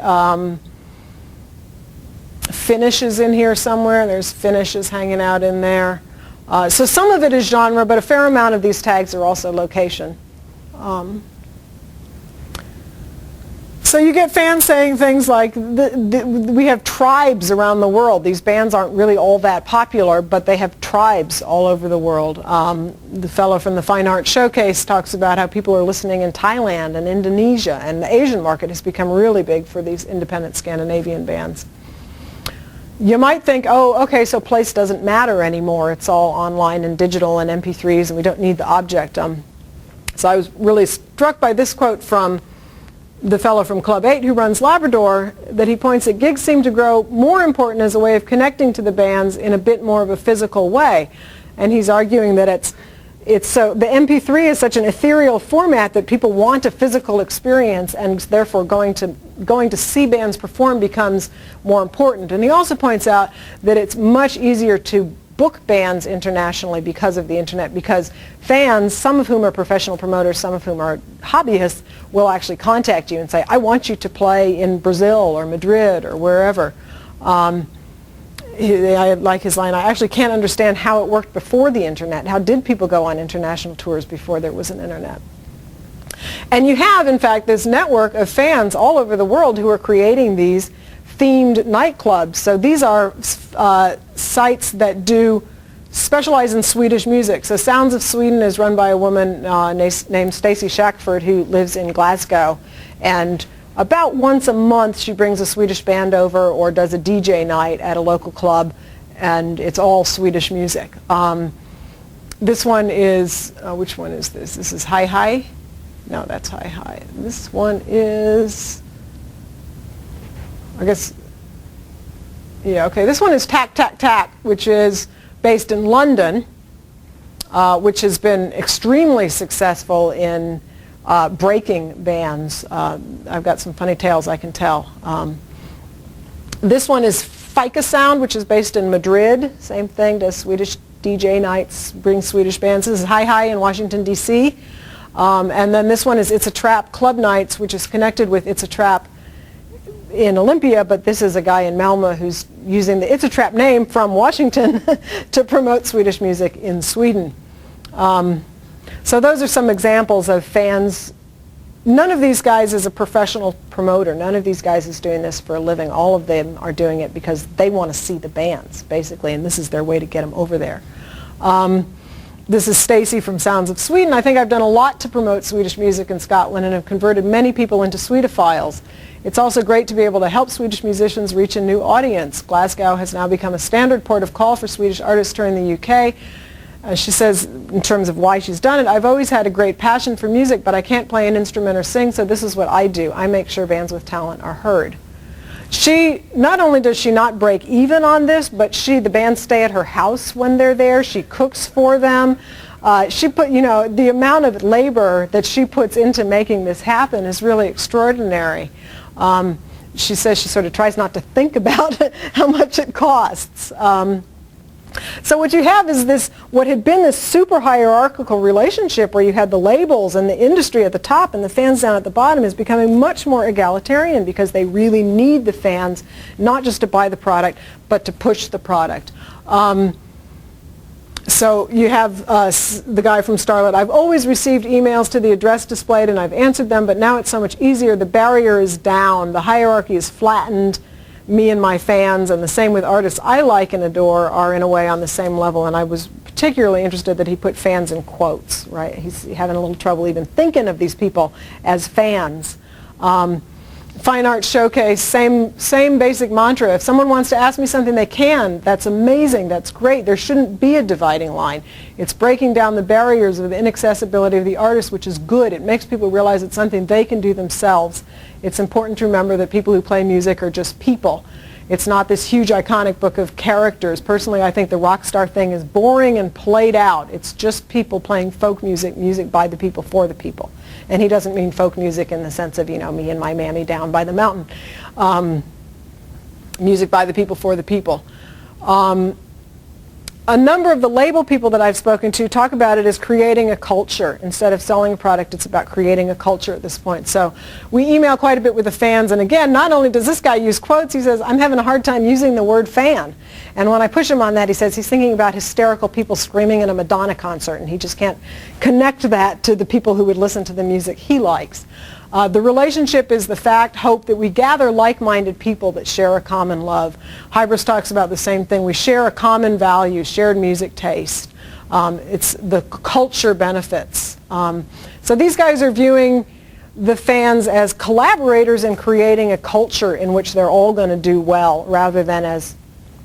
Finnish is in here somewhere. There's Finnishes hanging out in there. So some of it is genre, but a fair amount of these tags are also location. So you get fans saying things like, we have tribes around the world. These bands aren't really all that popular, but they have tribes all over the world. The fellow from the Fine Arts Showcase talks about how people are listening in Thailand and Indonesia, and the Asian market has become really big for these independent Scandinavian bands. You might think, oh, okay, so place doesn't matter anymore. It's all online and digital and MP3s, and we don't need the object. So I was really struck by this quote from the fellow from Club 8 who runs Labrador, that he points that gigs seem to grow more important as a way of connecting to the bands in a bit more of a physical way. And he's arguing that it's so the MP3 is such an ethereal format that people want a physical experience, and therefore going to see bands perform becomes more important. And he also points out that it's much easier to book bands internationally because of the internet, because fans, some of whom are professional promoters, some of whom are hobbyists, will actually contact you and say, I want you to play in Brazil or Madrid or wherever. I like his line, I actually can't understand how it worked before the internet. How did people go on international tours before there was an internet? And you have, in fact, this network of fans all over the world who are creating these themed nightclubs. So these are sites that specialize in Swedish music. So Sounds of Sweden is run by a woman named Stacey Shackford, who lives in Glasgow. And about once a month she brings a Swedish band over or does a DJ night at a local club, and it's all Swedish music. This one is, which one is this? This is Hi Hi? No, that's Hi Hi. This one is, I guess, yeah, okay. This one is Tack Tack Tack, which is based in London, which has been extremely successful in breaking bands. I've got some funny tales I can tell. This one is Fika Sound, which is based in Madrid. Same thing, does Swedish DJ nights, brings Swedish bands. This is Hi Hi in Washington, D.C. And then this one is It's a Trap Club Nights, which is connected with It's a Trap in Olympia, but this is a guy in Malmö who's using the It's a Trap name from Washington to promote Swedish music in Sweden. So those are some examples of fans. None of these guys is a professional promoter. None of these guys is doing this for a living. All of them are doing it because they want to see the bands, basically, and this is their way to get them over there. This is Stacey from Sounds of Sweden. I think I've done a lot to promote Swedish music in Scotland and have converted many people into Swedophiles. It's also great to be able to help Swedish musicians reach a new audience. Glasgow has now become a standard port of call for Swedish artists touring the UK. She says, in terms of why she's done it, I've always had a great passion for music, but I can't play an instrument or sing, so this is what I do. I make sure bands with talent are heard. Not only does she not break even on this, but the bands stay at her house when they're there. She cooks for them. The amount of labor that she puts into making this happen is really extraordinary. She says she sort of tries not to think about how much it costs. So what you have is what had been this super hierarchical relationship where you had the labels and the industry at the top and the fans down at the bottom is becoming much more egalitarian because they really need the fans not just to buy the product but to push the product. So you have the guy from Starlet. I've always received emails to the address displayed and I've answered them, but now it's so much easier. The barrier is down. The hierarchy is flattened. Me and my fans, and the same with artists I like and adore, are in a way on the same level. And I was particularly interested that he put fans in quotes, right? He's having a little trouble even thinking of these people as fans. Fine Arts Showcase, same basic mantra. If someone wants to ask me something, they can. That's amazing. That's great. There shouldn't be a dividing line. It's breaking down the barriers of inaccessibility of the artist, which is good. It makes people realize it's something they can do themselves. It's important to remember that people who play music are just people. It's not this huge iconic book of characters. Personally, I think the rock star thing is boring and played out. It's just people playing folk music, music by the people for the people. And he doesn't mean folk music in the sense of, me and my mammy down by the mountain. Music by the people for the people. A number of the label people that I've spoken to talk about it as creating a culture. Instead of selling a product, it's about creating a culture at this point. So we email quite a bit with the fans, and again, not only does this guy use quotes, he says, I'm having a hard time using the word fan. And when I push him on that, he says he's thinking about hysterical people screaming in a Madonna concert, and he just can't connect that to the people who would listen to the music he likes. The relationship is the fact, hope, that we gather like-minded people that share a common love. Hybris talks about the same thing. We share a common value, shared music taste. It's the culture benefits. So these guys are viewing the fans as collaborators in creating a culture in which they're all going to do well rather than as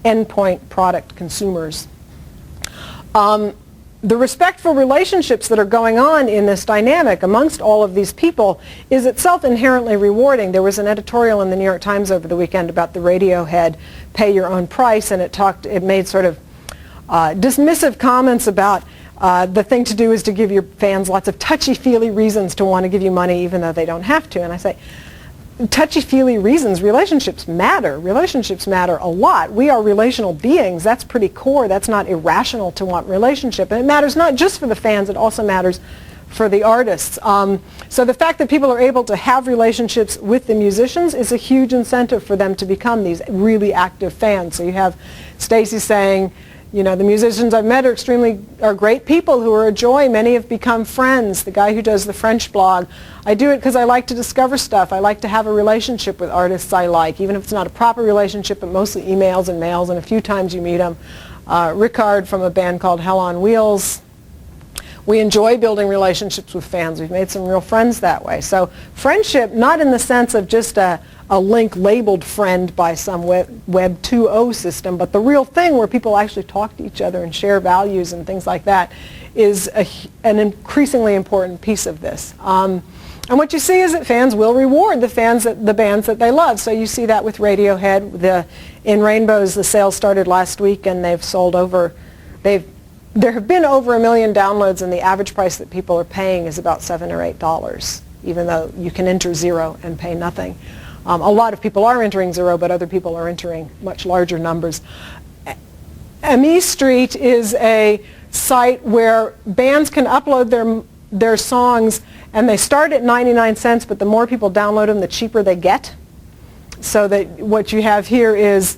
endpoint product consumers. The respectful relationships that are going on in this dynamic amongst all of these people is itself inherently rewarding. There was an editorial in the New York Times over the weekend about the Radiohead Pay Your Own Price, and it made sort of dismissive comments about the thing to do is to give your fans lots of touchy-feely reasons to want to give you money even though they don't have to. And I say, touchy-feely reasons, relationships matter. Relationships matter a lot. We are relational beings. That's pretty core. That's not irrational to want relationship. And it matters not just for the fans, it also matters for the artists. So the fact that people are able to have relationships with the musicians is a huge incentive for them to become these really active fans. So you have Stacy saying, you know, the musicians I've met are great people who are a joy. Many have become friends. The guy who does the French blog, I do it because I like to discover stuff. I like to have a relationship with artists I like, even if it's not a proper relationship, but mostly emails and mails, and a few times you meet them. Ricard from a band called Hell on Wheels. We enjoy building relationships with fans. We've made some real friends that way. So friendship, not in the sense of just a link labeled friend by some Web 2.0 system, but the real thing where people actually talk to each other and share values and things like that is an increasingly important piece of this. And what you see is that fans will reward the bands that they love. So you see that with Radiohead. In Rainbows, the sales started last week, and they've sold over. There have been over 1 million downloads, and the average price that people are paying is about $7 or $8, even though you can enter 0 and pay nothing. A lot of people are entering 0, but other people are entering much larger numbers. ME Street is a site where bands can upload their songs, and they start at 99 cents, but the more people download them, the cheaper they get. So that what you have here is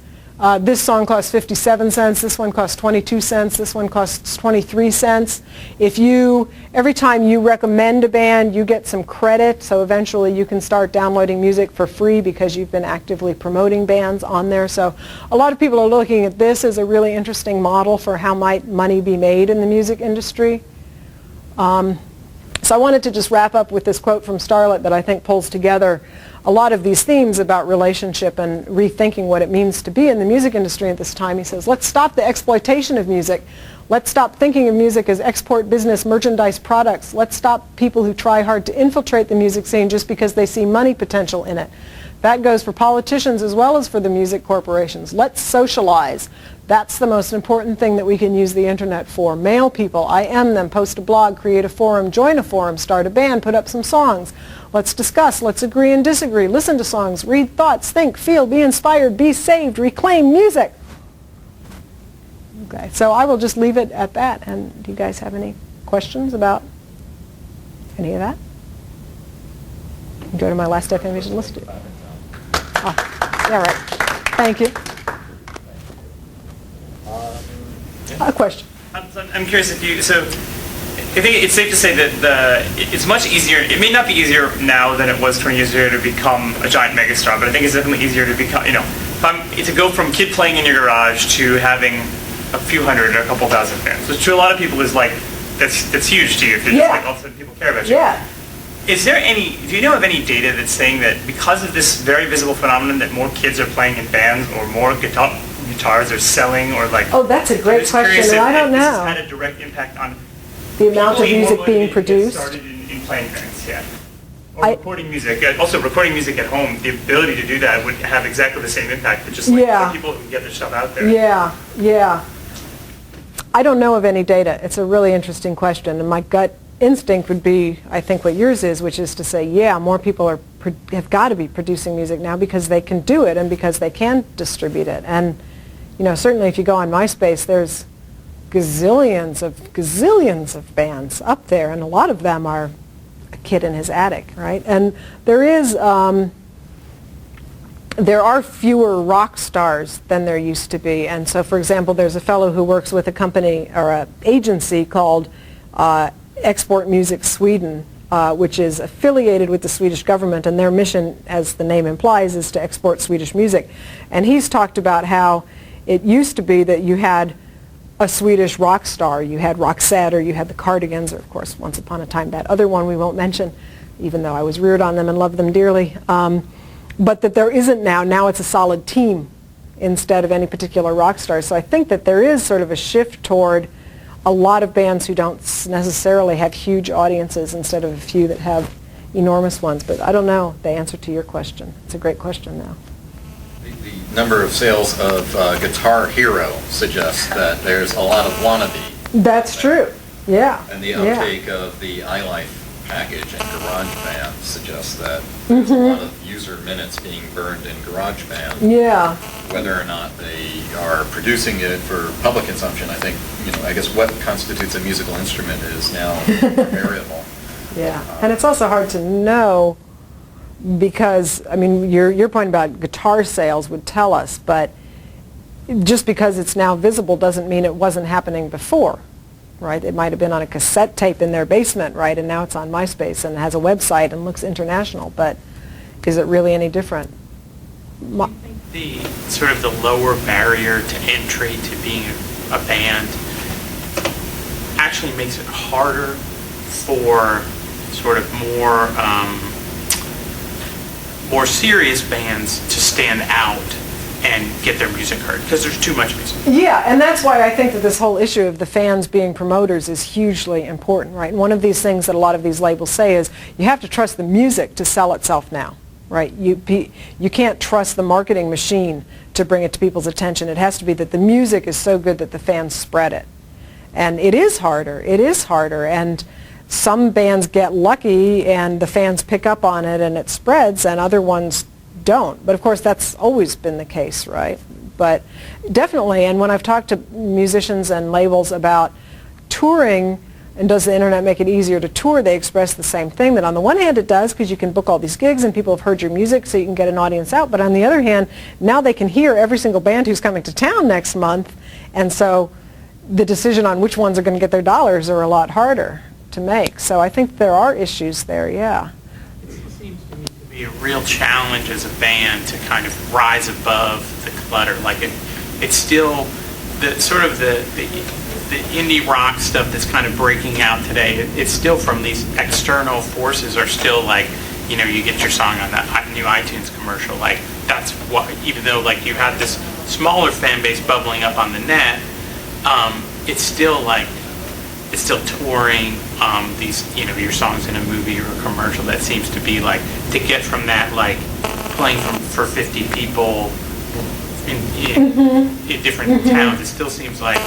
this song costs 57 cents, this one costs 22 cents, this one costs 23 cents. Every time you recommend a band, you get some credit, so eventually you can start downloading music for free because you've been actively promoting bands on there. So a lot of people are looking at this as a really interesting model for how might money be made in the music industry. So I wanted to just wrap up with this quote from Starlet that I think pulls together a lot of these themes about relationship and rethinking what it means to be in the music industry at this time. He says, let's stop the exploitation of music. Let's stop thinking of music as export business merchandise products. Let's stop people who try hard to infiltrate the music scene just because they see money potential in it. That goes for politicians as well as for the music corporations. Let's socialize. That's the most important thing that we can use the internet for. Mail people, IM them, post a blog, create a forum, join a forum, start a band, put up some songs. Let's discuss, let's agree and disagree, listen to songs, read thoughts, think, feel, be inspired, be saved, reclaim music. Okay, so I will just leave it at that. And do you guys have any questions about any of that? Go to my last definition list. Oh, yeah, right. Thank you. A question. I'm curious if you, so I think it's safe to say that it's much easier, it may not be easier now than it was 20 years ago to become a giant megastar, but I think it's definitely easier to become, to go from kid playing in your garage to having a few hundred or a couple thousand fans, which to a lot of people is like, that's huge to you if you're just like, all of a sudden people care about you. Yeah. Do you know of any data that's saying that because of this very visible phenomenon that more kids are playing in bands or more guitars are selling or like... Oh, that's a great question, and I don't know. This has had a direct impact on the amount of music being produced. Started in playing bands, yeah. Or recording music. Also, recording music at home, the ability to do that would have exactly the same impact, but just like more people who can get their stuff out there. Yeah. I don't know of any data. It's a really interesting question, and my gut instinct would be, I think what yours is, which is to say, yeah, more people have got to be producing music now because they can do it and because they can distribute it. And certainly if you go on MySpace, there's gazillions of bands up there, and a lot of them are a kid in his attic, right? And there are fewer rock stars than there used to be. And so, for example, there's a fellow who works with a company or an agency called Export Music Sweden, which is affiliated with the Swedish government, and their mission, as the name implies, is to export Swedish music. And he's talked about how it used to be that you had a Swedish rock star. You had Roxette, or you had the Cardigans, or of course, once upon a time, that other one we won't mention, even though I was reared on them and loved them dearly. But that there isn't now. Now it's a solid team instead of any particular rock star. So I think that there is sort of a shift toward a lot of bands who don't necessarily have huge audiences instead of a few that have enormous ones. But I don't know the answer to your question. It's a great question now. The number of sales of Guitar Hero suggests that there's a lot of wannabe. That's true. Yeah. And the uptake of the iLife package, and GarageBand suggests that there's a lot of user minutes being burned in GarageBand. Yeah. Whether or not they are producing it for public consumption, I think, I guess what constitutes a musical instrument is now variable. Yeah, and it's also hard to know because, I mean, your point about guitar sales would tell us, but just because it's now visible doesn't mean it wasn't happening before, right? It might have been on a cassette tape in their basement, right, and now it's on MySpace and has a website and looks international, but is it really any different? I think the sort of the lower barrier to entry to being a band actually makes it harder for sort of more serious bands to stand out and get their music heard because there's too much music. Yeah, and that's why I think that this whole issue of the fans being promoters is hugely important, right? And one of these things that a lot of these labels say is you have to trust the music to sell itself now, right? You can't trust the marketing machine to bring it to people's attention. It has to be that the music is so good that the fans spread it. And it is harder. It is harder. And some bands get lucky and the fans pick up on it and it spreads, and other ones don't. But of course that's always been the case, right? But definitely, and when I've talked to musicians and labels about touring and does the internet make it easier to tour, they express the same thing, that on the one hand it does because you can book all these gigs and people have heard your music so you can get an audience out, but on the other hand now they can hear every single band who's coming to town next month, and so the decision on which ones are going to get their dollars are a lot harder to make. So I think there are issues there, yeah. It seems to me to be a real challenge as a band to kind of rise above the clutter. Like it's still the sort of the indie rock stuff that's kind of breaking out today. It's still from these external forces are still like, you get your song on that new iTunes commercial. Like that's what, even though like you have this smaller fan base bubbling up on the net, it's still touring these, your songs in a movie or a commercial. That seems to be like, to get from that, like playing for 50 people in different towns, it still seems like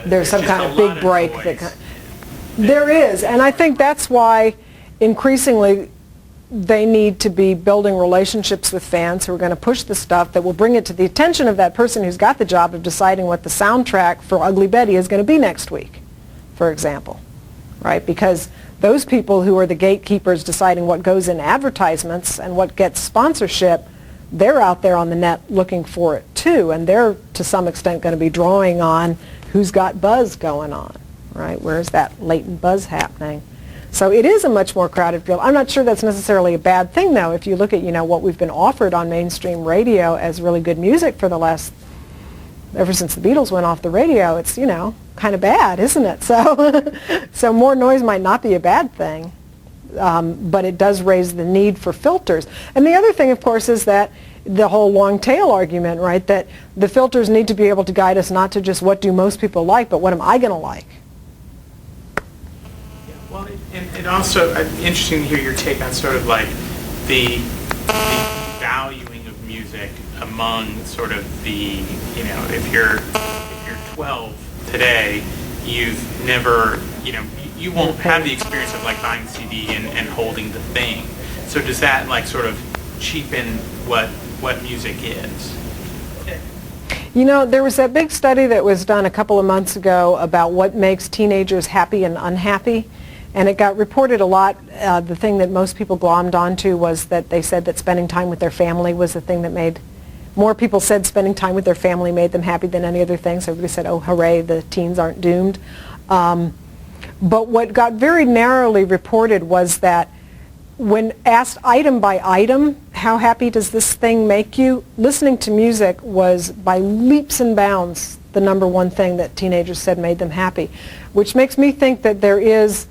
there's some kind of big break. There is, and I think that's why increasingly they need to be building relationships with fans who are going to push the stuff that will bring it to the attention of that person who's got the job of deciding what the soundtrack for Ugly Betty is going to be next week, for example, right? Because those people who are the gatekeepers deciding what goes in advertisements and what gets sponsorship, they're out there on the net looking for it too, and they're to some extent going to be drawing on who's got buzz going on, right? Where's that latent buzz happening? So it is a much more crowded field. I'm not sure that's necessarily a bad thing, though. If you look at, what we've been offered on mainstream radio as really good music for the last, ever since the Beatles went off the radio, it's, kind of bad, isn't it? So, so more noise might not be a bad thing, but it does raise the need for filters. And the other thing, of course, is that the whole long tail argument, right, that the filters need to be able to guide us not to just what do most people like, but what am I going to like? Well, and also interesting to hear your take on sort of like the valuing of music among sort of the, if you're 12 today, you've never, you won't have the experience of like buying the CD and holding the thing. So does that like sort of cheapen what music is? There was that big study that was done a couple of months ago about what makes teenagers happy and unhappy. And it got reported a lot. The thing that most people glommed onto was that they said that spending time with their family was the thing that made, more people said spending time with their family made them happy than any other thing. So everybody said, oh, hooray, the teens aren't doomed. But what got very narrowly reported was that when asked item by item, how happy does this thing make you, listening to music was by leaps and bounds the number one thing that teenagers said made them happy, which makes me think that there is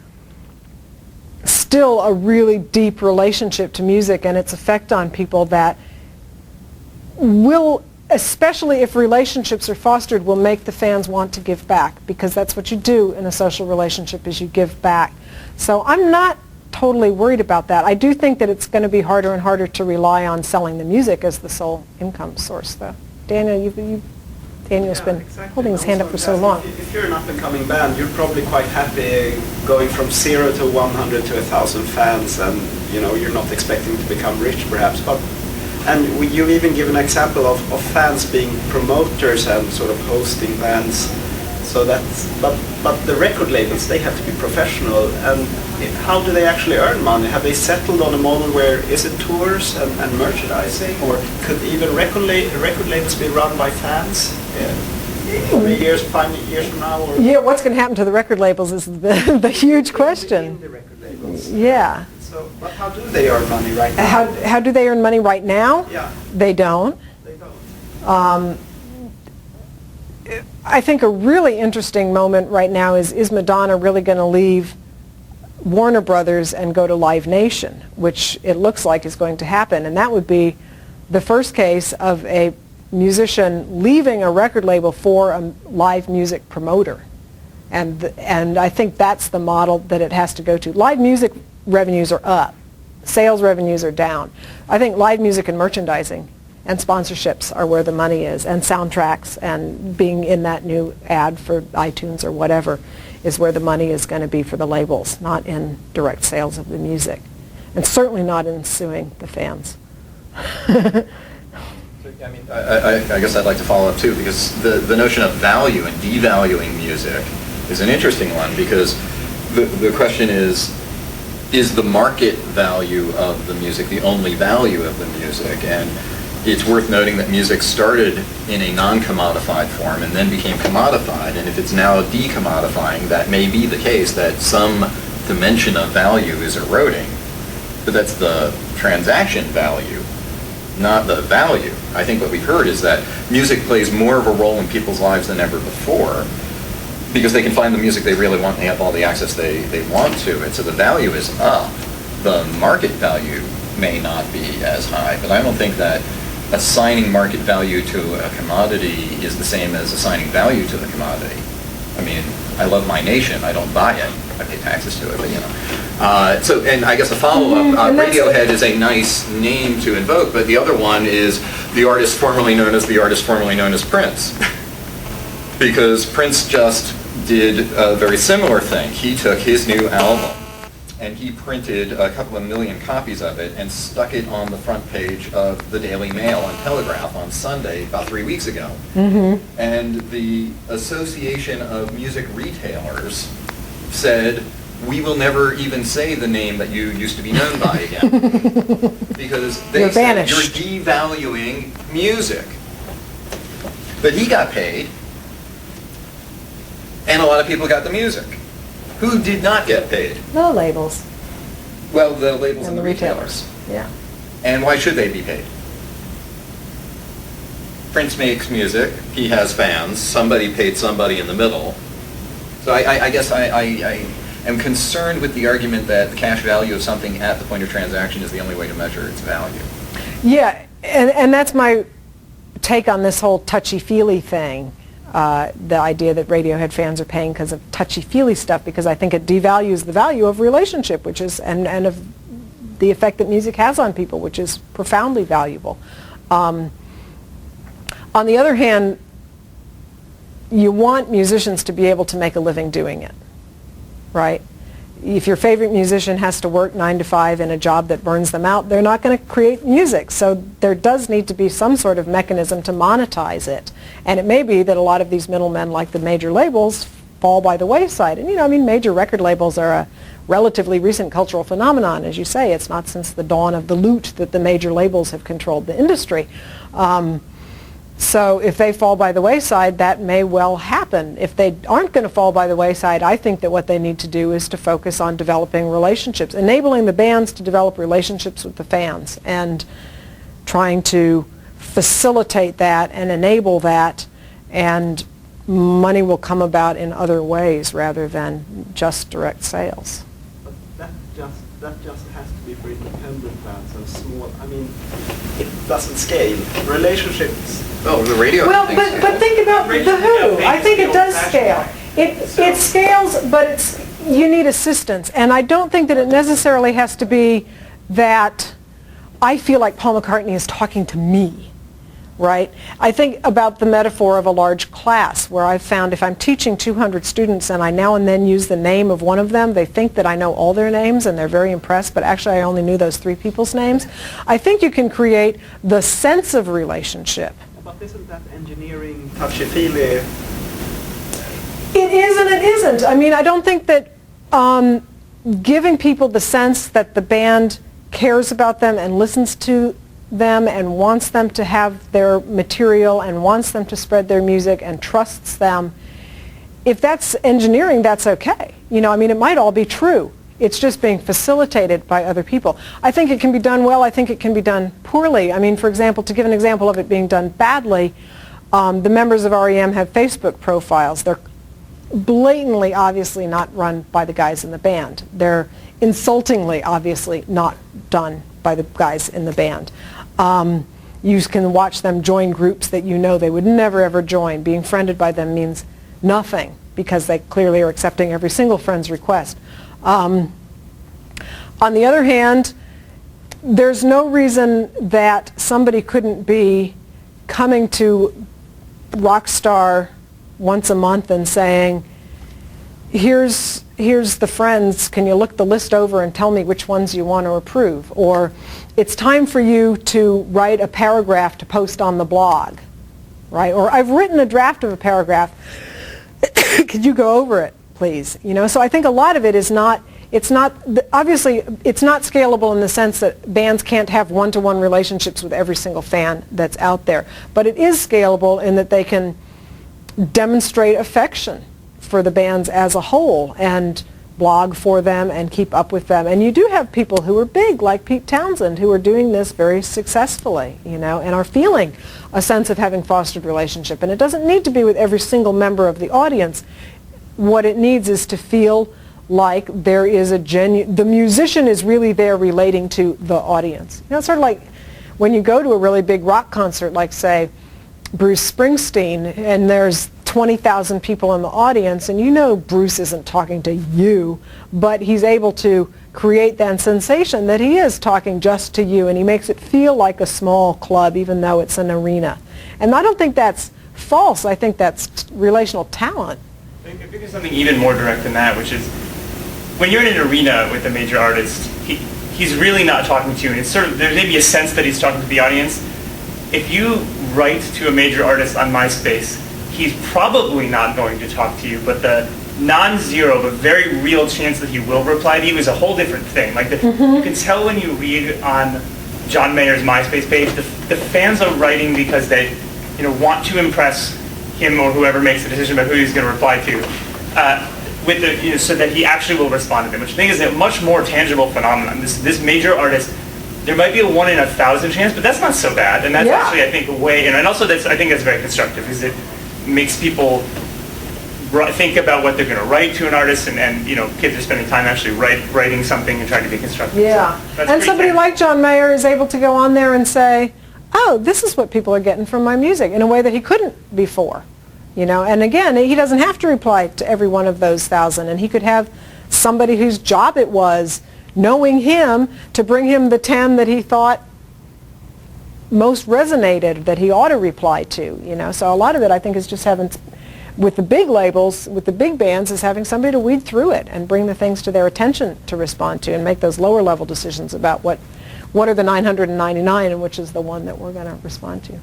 still a really deep relationship to music and its effect on people that will, especially if relationships are fostered, will make the fans want to give back, because that's what you do in a social relationship, is you give back. So I'm not totally worried about that. I do think that it's going to be harder and harder to rely on selling the music as the sole income source, though. Daniel, you Daniel's been exactly. holding his hand up for so long. If you're an up-and-coming band, you're probably quite happy going from 0 to 100 to 1,000 fans, and you're not expecting to become rich, perhaps. You even give an example of fans being promoters and sort of hosting bands. So but the record labels, they have to be professional. And how do they actually earn money? Have they settled on a model where is it tours and merchandising, or could even record labels be run by fans? 3 years, 5 years from now? Or Yeah, what's going to happen to the record labels is the huge question. The record labels. Yeah. So, but how do they earn money right now? How do they earn money right now? Yeah. They don't. They don't. I think a really interesting moment right now is Madonna really going to leave Warner Brothers and go to Live Nation, which it looks like is going to happen. And that would be the first case of a musician leaving a record label for a live music promoter. And I think that's the model that it has to go to. Live music revenues are up. Sales revenues are down. I think live music and merchandising and sponsorships are where the money is, and soundtracks and being in that new ad for iTunes or whatever is where the money is going to be for the labels, not in direct sales of the music. And certainly not in suing the fans. I guess I'd like to follow up too, because the notion of value and devaluing music is an interesting one, because the question is the market value of the music the only value of the music? And it's worth noting that music started in a non-commodified form and then became commodified, and if it's now decommodifying, that may be the case, that some dimension of value is eroding. But that's the transaction value, not the value. I think what we've heard is that music plays more of a role in people's lives than ever before, because they can find the music they really want and they have all the access they want to it. So the value is up. The market value may not be as high, but I don't think that assigning market value to a commodity is the same as assigning value to the commodity. I mean, I love my nation. I don't buy it. I pay taxes to it, but So, and I guess a follow-up, Radiohead is a nice name to invoke, but the other one is the artist formerly known as Prince. Because Prince just did a very similar thing. He took his new album and he printed a couple of million copies of it and stuck it on the front page of the Daily Mail and Telegraph on Sunday about 3 weeks ago. Mm-hmm. And the Association of Music Retailers said, we will never even say the name that you used to be known by again. Because they said you're devaluing music. But he got paid, and a lot of people got the music. Who did not get paid? The labels. Well, the labels and the retailers. Yeah. And why should they be paid? Prince makes music. He has fans. Somebody paid somebody in the middle. So I guess I am concerned with the argument that the cash value of something at the point of transaction is the only way to measure its value. Yeah, and that's my take on this whole touchy-feely thing. The idea that Radiohead fans are paying because of touchy-feely stuff, because I think it devalues the value of relationship, which is and of the effect that music has on people, which is profoundly valuable. On the other hand, you want musicians to be able to make a living doing it, right? If your favorite musician has to work 9 to 5 in a job that burns them out, they're not going to create music. So there does need to be some sort of mechanism to monetize it. And it may be that a lot of these middlemen, like the major labels, fall by the wayside. And major record labels are a relatively recent cultural phenomenon. As you say, it's not since the dawn of the lute that the major labels have controlled the industry. So if they fall by the wayside, that may well happen. If they aren't going to fall by the wayside, I think that what they need to do is to focus on developing relationships, enabling the bands to develop relationships with the fans, and trying to facilitate that and enable that, and money will come about in other ways rather than just direct sales. But that just has to be for independent bands and small. I mean, it doesn't scale. Relationships. Oh, the radio. Well, but think about The Who. I think it does scale. It scales, but you need assistance. And I don't think that it necessarily has to be that I feel like Paul McCartney is talking to me. right? I think about the metaphor of a large class, where I've found if I'm teaching 200 students and I now and then use the name of one of them, they think that I know all their names and they're very impressed, but actually I only knew those 3 people's names. I think you can create the sense of relationship. But isn't that engineering touchy-feely? It is and it isn't. I mean, I don't think that giving people the sense that the band cares about them and listens to them and wants them to have their material and wants them to spread their music and trusts them, if that's engineering, that's okay. You know, I mean, it might all be true. It's just being facilitated by other people. I think it can be done well. I think it can be done poorly. I mean, for example, to give an example of it being done badly, the members of REM have Facebook profiles. They're blatantly, obviously not run by the guys in the band. They're insultingly, obviously not done by the guys in the band. You can watch them join groups that you know they would never ever join. Being friended by them means nothing because they clearly are accepting every single friend's request. On the other hand, there's no reason that somebody couldn't be coming to Rockstar once a month and saying, here's the friends, can you look the list over and tell me which ones you want to approve? Or it's time for you to write a paragraph to post on the blog, right? Or I've written a draft of a paragraph, could you go over it, please? You know, so I think a lot of it is not, obviously it's not scalable in the sense that bands can't have one-to-one relationships with every single fan that's out there. But it is scalable in that they can demonstrate affection for the bands as a whole and blog for them and keep up with them. And you do have people who are big, like Pete Townsend, who are doing this very successfully, you know, and are feeling a sense of having fostered relationship. And it doesn't need to be with every single member of the audience. What it needs is to feel like there is a the musician is really there relating to the audience. You know, it's sort of like when you go to a really big rock concert, like, say, Bruce Springsteen, and there's 20,000 people in the audience, and you know Bruce isn't talking to you, but he's able to create that sensation that he is talking just to you, and he makes it feel like a small club even though it's an arena. And I don't think that's false. I think that's relational talent. I think there's something even more direct than that, which is when you're in an arena with a major artist, he's really not talking to you, and it's sort of, there may be a sense that he's talking to the audience. If you write to a major artist on MySpace, he's probably not going to talk to you, but the non-zero but very real chance that he will reply to you is a whole different thing. Like you can tell when you read on John Mayer's MySpace page, the fans are writing because they, you know, want to impress him or whoever makes the decision about who he's going to reply to, with the, you know, so that he actually will respond to them, which I think is a much more tangible phenomenon. This major artist, there might be a 1 in 1,000 chance, but that's not so bad, and that's actually, I think, a way, and also that's, I think that's very constructive, because it makes people think about what they're going to write to an artist, and you know, kids are spending time actually writing something and trying to be constructive. Yeah, so and somebody like John Mayer is able to go on there and say, oh, this is what people are getting from my music, in a way that he couldn't before. You know, and again, he doesn't have to reply to every one of those 1,000, and he could have somebody whose job it was, knowing him, to bring him the 10 that he thought most resonated, that he ought to reply to, you know. So a lot of it, I think, is just having, with the big labels, with the big bands, is having somebody to weed through it and bring the things to their attention to respond to and make those lower level decisions about what are the 999 and which is the one that we're going to respond to.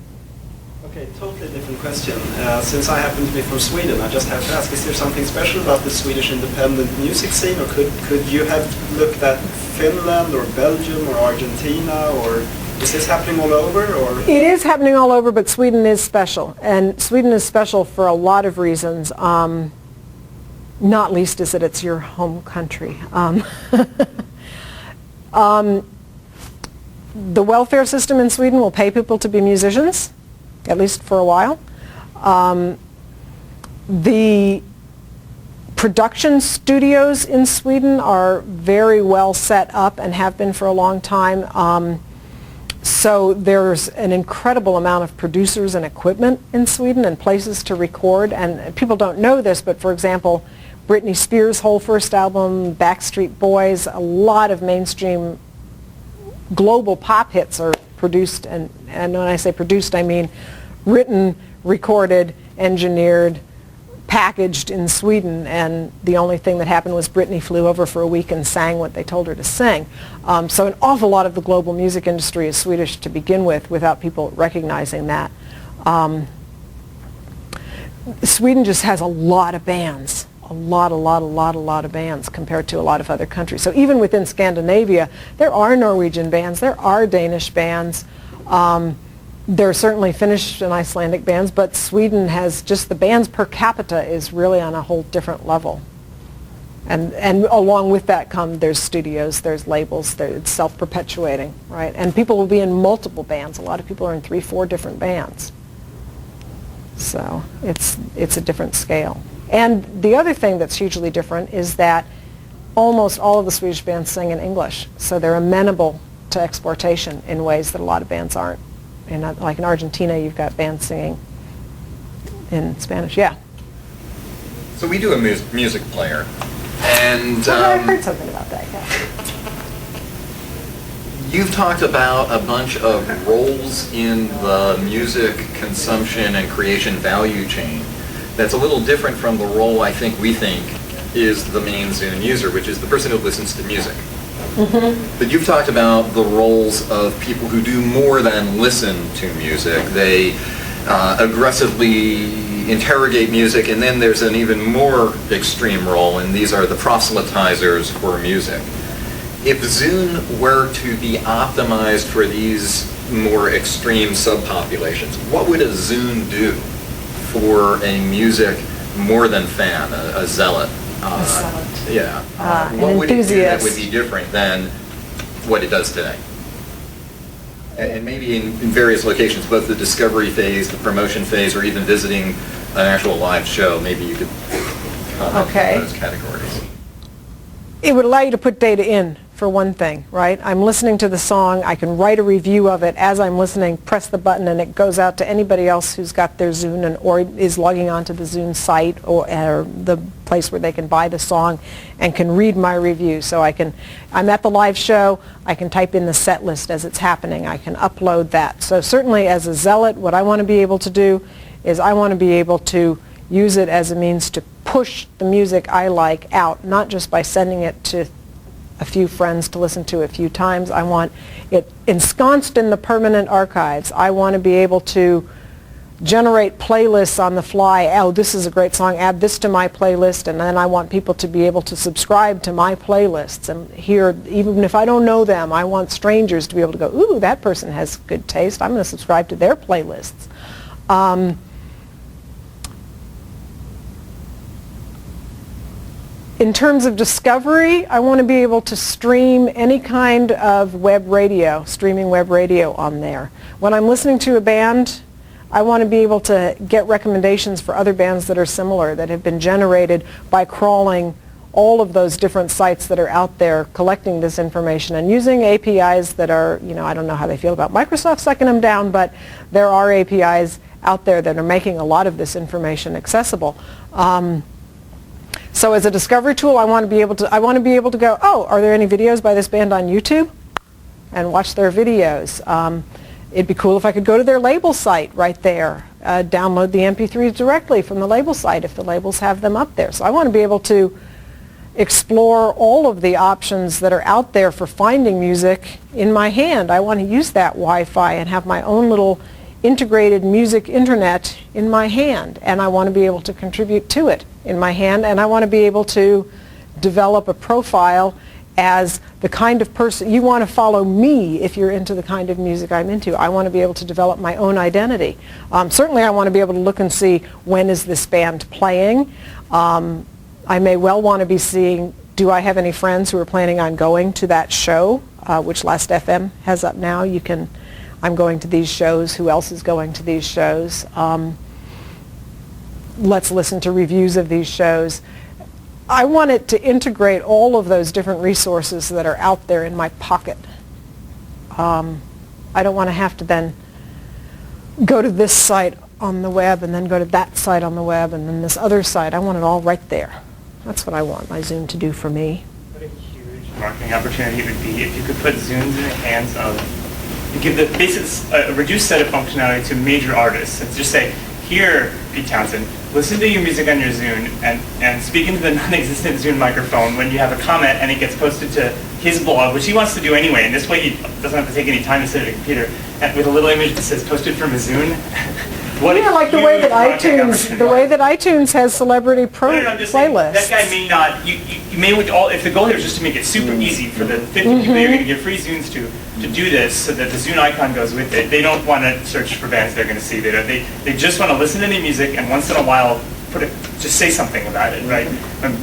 Okay, totally different question. Since I happen to be from Sweden, I just have to ask, is there something special about the Swedish independent music scene, or could you have looked at Finland or Belgium or Argentina, or is this happening all over? Or? It is happening all over, but Sweden is special. And Sweden is special for a lot of reasons, not least is that it's your home country. The welfare system in Sweden will pay people to be musicians, at least for a while. The production studios in Sweden are very well set up and have been for a long time. So there's an incredible amount of producers and equipment in Sweden and places to record. And people don't know this, but for example, Britney Spears' whole first album, Backstreet Boys, a lot of mainstream global pop hits are produced, and when I say produced, I mean written, recorded, engineered, packaged in Sweden, and the only thing that happened was Britney flew over for a week and sang what they told her to sing. So an awful lot of the global music industry is Swedish to begin with, without people recognizing that. Sweden just has a lot of bands, a lot of bands compared to a lot of other countries. So even within Scandinavia, there are Norwegian bands, there are Danish bands. There are certainly Finnish and Icelandic bands, but Sweden has just the bands per capita is really on a whole different level. And along with that there's studios, there's labels, it's self-perpetuating, right? And people will be in multiple bands. A lot of people are in 3, 4 different bands. So it's a different scale. And the other thing that's hugely different is that almost all of the Swedish bands sing in English, so they're amenable to exportation in ways that a lot of bands aren't. Like in Argentina, you've got bands singing in Spanish. Yeah. So we do a music player, and I heard something about that. Yeah. You've talked about a bunch of roles in the music consumption and creation value chain. That's a little different from the role I think we think is the main Zune user, which is the person who listens to music. Mm-hmm. But you've talked about the roles of people who do more than listen to music. They aggressively interrogate music, and then there's an even more extreme role, and these are the proselytizers for music. If Zune were to be optimized for these more extreme subpopulations, what would a Zune do for a music more than fan, a zealot? A zealot. Yeah. What would it do that would be different than what it does today? And maybe in various locations, both the discovery phase, the promotion phase, or even visiting an actual live show, maybe you could comment on those categories. It would allow you to put data in, for one thing, right? I'm listening to the song, I can write a review of it as I'm listening, press the button, and it goes out to anybody else who's got their Zune or is logging onto the Zune site or the place where they can buy the song and can read my review. So I'm at the live show, I can type in the set list as it's happening, I can upload that. So certainly as a zealot, what I want to be able to do is I want to be able to use it as a means to push the music I like out, not just by sending it to a few friends to listen to a few times. I want it ensconced in the permanent archives. I want to be able to generate playlists on the fly. Oh, this is a great song, add this to my playlist, and then I want people to be able to subscribe to my playlists and hear, even if I don't know them, I want strangers to be able to go, ooh, that person has good taste, I'm going to subscribe to their playlists. In terms of discovery, I want to be able to stream any kind of web radio, streaming web radio on there. When I'm listening to a band, I want to be able to get recommendations for other bands that are similar, that have been generated by crawling all of those different sites that are out there collecting this information and using APIs that are, I don't know how they feel about Microsoft sucking them down, but there are APIs out there that are making a lot of this information accessible. So as a discovery tool, I want to be able to go, oh, are there any videos by this band on YouTube? And watch their videos. It'd be cool if I could go to their label site right there, download the MP3s directly from the label site if the labels have them up there. So I want to be able to explore all of the options that are out there for finding music in my hand. I want to use that Wi-Fi and have my own little integrated music internet in my hand, and I want to be able to contribute to it in my hand, and I want to be able to develop a profile as the kind of person you want to follow me if you're into the kind of music I'm into. I want to be able to develop my own identity. Certainly I want to be able to look and see when is this band playing. I may well want to be seeing, do I have any friends who are planning on going to that show, which Last FM has up now. I'm going to these shows, who else is going to these shows? Let's listen to reviews of these shows. I want it to integrate all of those different resources that are out there in my pocket. I don't want to have to then go to this site on the web and then go to that site on the web and then this other site. I want it all right there. That's what I want my Zune to do for me. What a huge marketing opportunity it would be if you could put Zunes in the hands of and give the a reduced set of functionality to major artists, and just say, here, Pete Townsend, listen to your music on your Zune and speak into the non-existent Zune microphone when you have a comment and it gets posted to his blog, which he wants to do anyway, and this way he doesn't have to take any time to sit at a computer, and with a little image that says posted from a Zune. Like the way that iTunes has celebrity playlists. That guy may not. You may if the goal here is just to make it super easy for the 50 people you're going to give free Zunes to do this, so that the Zune icon goes with it. They don't want to search for bands they're going to see. They just want to listen to new music, and once in a while just say something about it, right?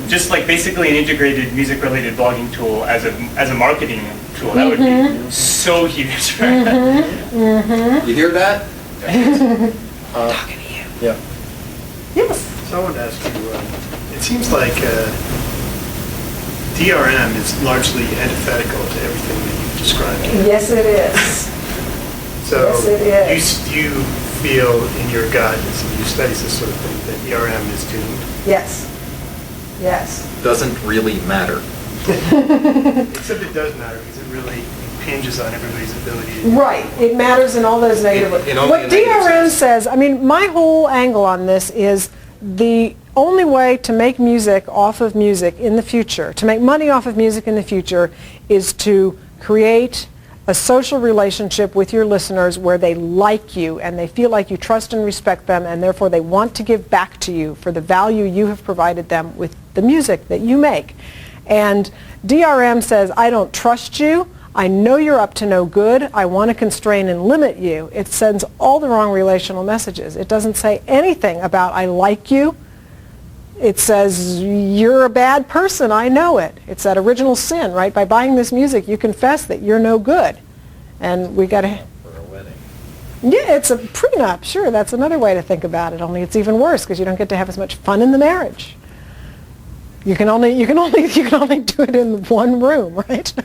Just like basically an integrated music-related blogging tool as a marketing tool. That would be so huge. You hear that? Talking to you. Yeah. Yes. So I wanted to ask you, it seems like DRM is largely antithetical to everything that you've described. Yes, it is. So Yes, it is. you feel in your gut, and you study this sort of thing, that DRM is doomed? Yes. Yes. Doesn't really matter. Except it does matter, because it really hinges on everybody's ability to... Right. It matters in all those negative ways. What DRM says, I mean, my whole angle on this is the only way to make music off of music in the future, to make money off of music in the future, is to create a social relationship with your listeners where they like you and they feel like you trust and respect them, and therefore they want to give back to you for the value you have provided them with the music that you make. And DRM says, I don't trust you. I know you're up to no good. I want to constrain and limit you. It sends all the wrong relational messages. It doesn't say anything about I like you. It says you're a bad person. I know it. It's that original sin, right? By buying this music, you confess that you're no good. And we got to... For a wedding. Yeah, it's a prenup. Sure, that's another way to think about it. Only it's even worse because you don't get to have as much fun in the marriage. You can only do it in one room, right? So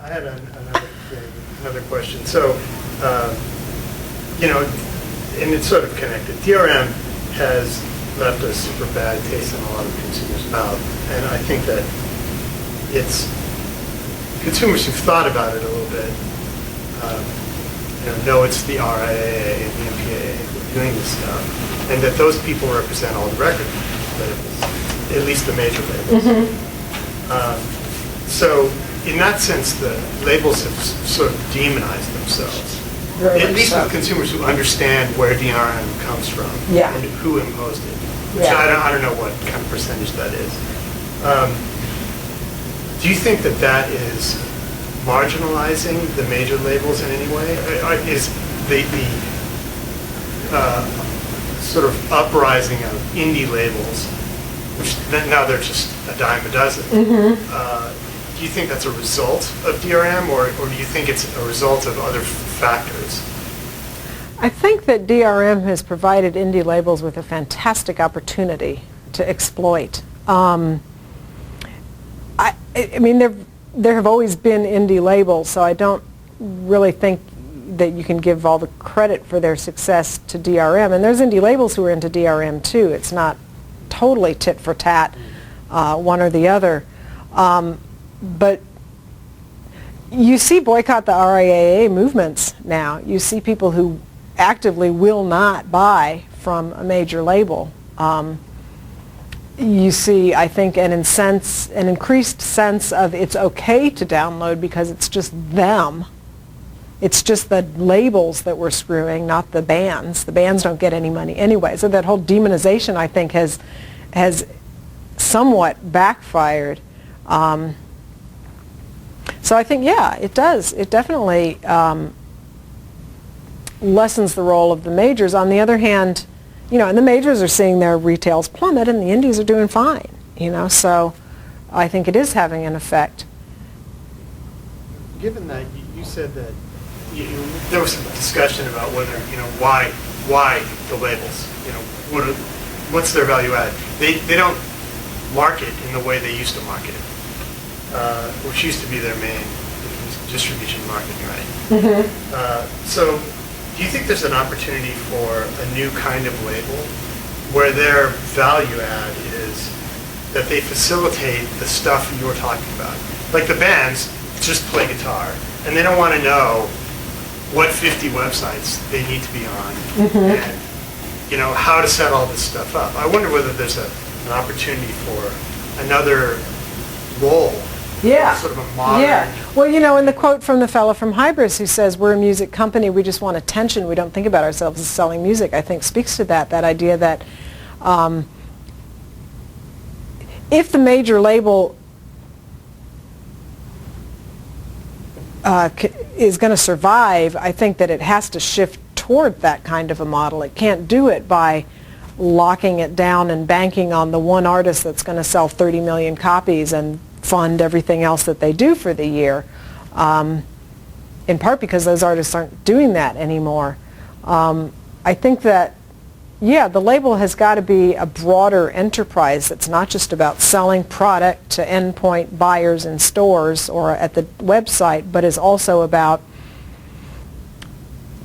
I had another question. So, and it's sort of connected. DRM has left a super bad taste in a lot of consumers' mouth, and I think that it's consumers who've thought about it a little bit. Know it's the RIAA and the MPAA who are doing this stuff, and that those people represent all the record labels, at least the major labels. So in that sense, the labels have sort of demonized themselves. At least with consumers who understand where DRM comes from and who imposed it. Which I don't know what kind of percentage that is. Do you think that is marginalizing the major labels in any way? Is the sort of uprising of indie labels, which now they're just a dime a dozen, do you think that's a result of DRM, or do you think it's a result of other factors? I think that DRM has provided indie labels with a fantastic opportunity to exploit. I mean, there have always been indie labels, so I don't really think that you can give all the credit for their success to DRM. And there's indie labels who are into DRM too. It's not totally tit for tat, one or the other. But you see boycott the RIAA movements now. You see people who actively will not buy from a major label. You see, I think, an increased sense of it's okay to download because it's just them. It's just the labels that we're screwing, not the bands. The bands don't get any money anyway. So that whole demonization, I think, has somewhat backfired. So I think, yeah, it does. It definitely lessens the role of the majors. On the other hand, and the majors are seeing their retails plummet and the indies are doing fine, so I think it is having an effect. Given that, you said that there was some discussion about whether, why the labels, what's their value add? They don't market in the way they used to market it, which used to be their main distribution marketing, right? So do you think there's an opportunity for a new kind of label where their value add is that they facilitate the stuff you're talking about? Like the bands just play guitar, and they don't want to know what 50 websites they need to be on, and how to set all this stuff up. I wonder whether there's an opportunity for another role. Yeah. Sort of a modern. Yeah. Well, in the quote from the fellow from Hybris who says, we're a music company, we just want attention, we don't think about ourselves as selling music, I think speaks to that idea that if the major label is going to survive, I think that it has to shift toward that kind of a model. It can't do it by locking it down and banking on the one artist that's going to sell 30 million copies and fund everything else that they do for the year, in part because those artists aren't doing that anymore. I think that, the label has got to be a broader enterprise that's not just about selling product to endpoint buyers in stores or at the website, but is also about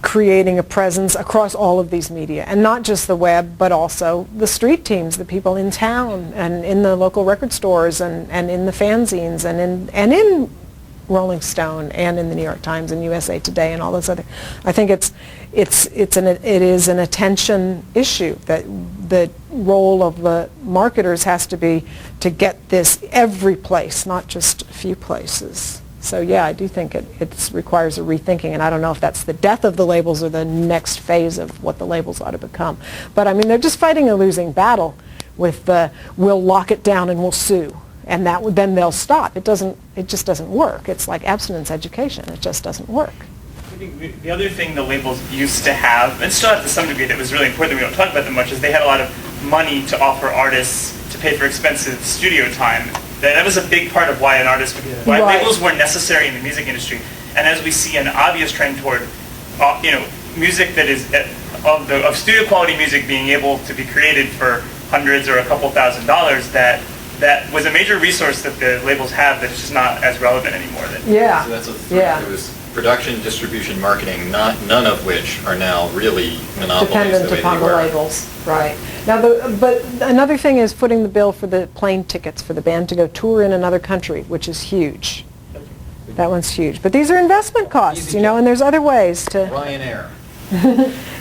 creating a presence across all of these media, and not just the web, but also the street teams, the people in town and in the local record stores and in the fanzines and in Rolling Stone and in the New York Times and USA Today and all those other. I think it is an attention issue, that the role of the marketers has to be to get this every place, not just a few places. So I do think it requires a rethinking, and I don't know if that's the death of the labels or the next phase of what the labels ought to become. But I mean, they're just fighting a losing battle with the we'll lock it down and we'll sue, and then they'll stop. It just doesn't work. It's like abstinence education. It just doesn't work. I think the other thing the labels used to have, and still have to some degree, that was really important that we don't talk about them much, is they had a lot of money to offer artists to pay for expensive studio time. That was a big part of why why labels were necessary in the music industry. And as we see an obvious trend toward, music that is of studio quality music being able to be created for hundreds or a couple $1,000s, that was a major resource that the labels have that is just not as relevant anymore. So that's it was production, distribution, marketing, none of which are now really monopolies dependent upon the labels. Right. Now, but another thing is footing the bill for the plane tickets for the band to go tour in another country, which is huge. That one's huge. But these are investment costs, and there's other ways to... Ryanair.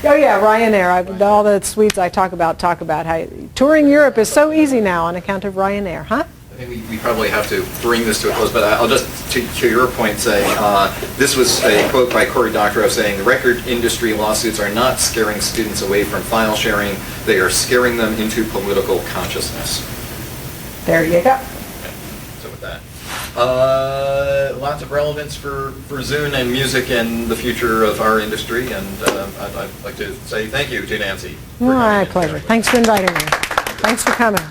Oh yeah, Ryanair. All the Swedes I talk about how touring Europe is so easy now on account of Ryanair, huh? I think we probably have to bring this to a close, but I'll just, to your point, say this was a quote by Cory Doctorow saying, the record industry lawsuits are not scaring students away from file sharing, they are scaring them into political consciousness. There you go. So with that, lots of relevance for Zune and music and the future of our industry, and I'd like to say thank you to Nancy. My pleasure. Thanks for inviting me. Thanks for coming.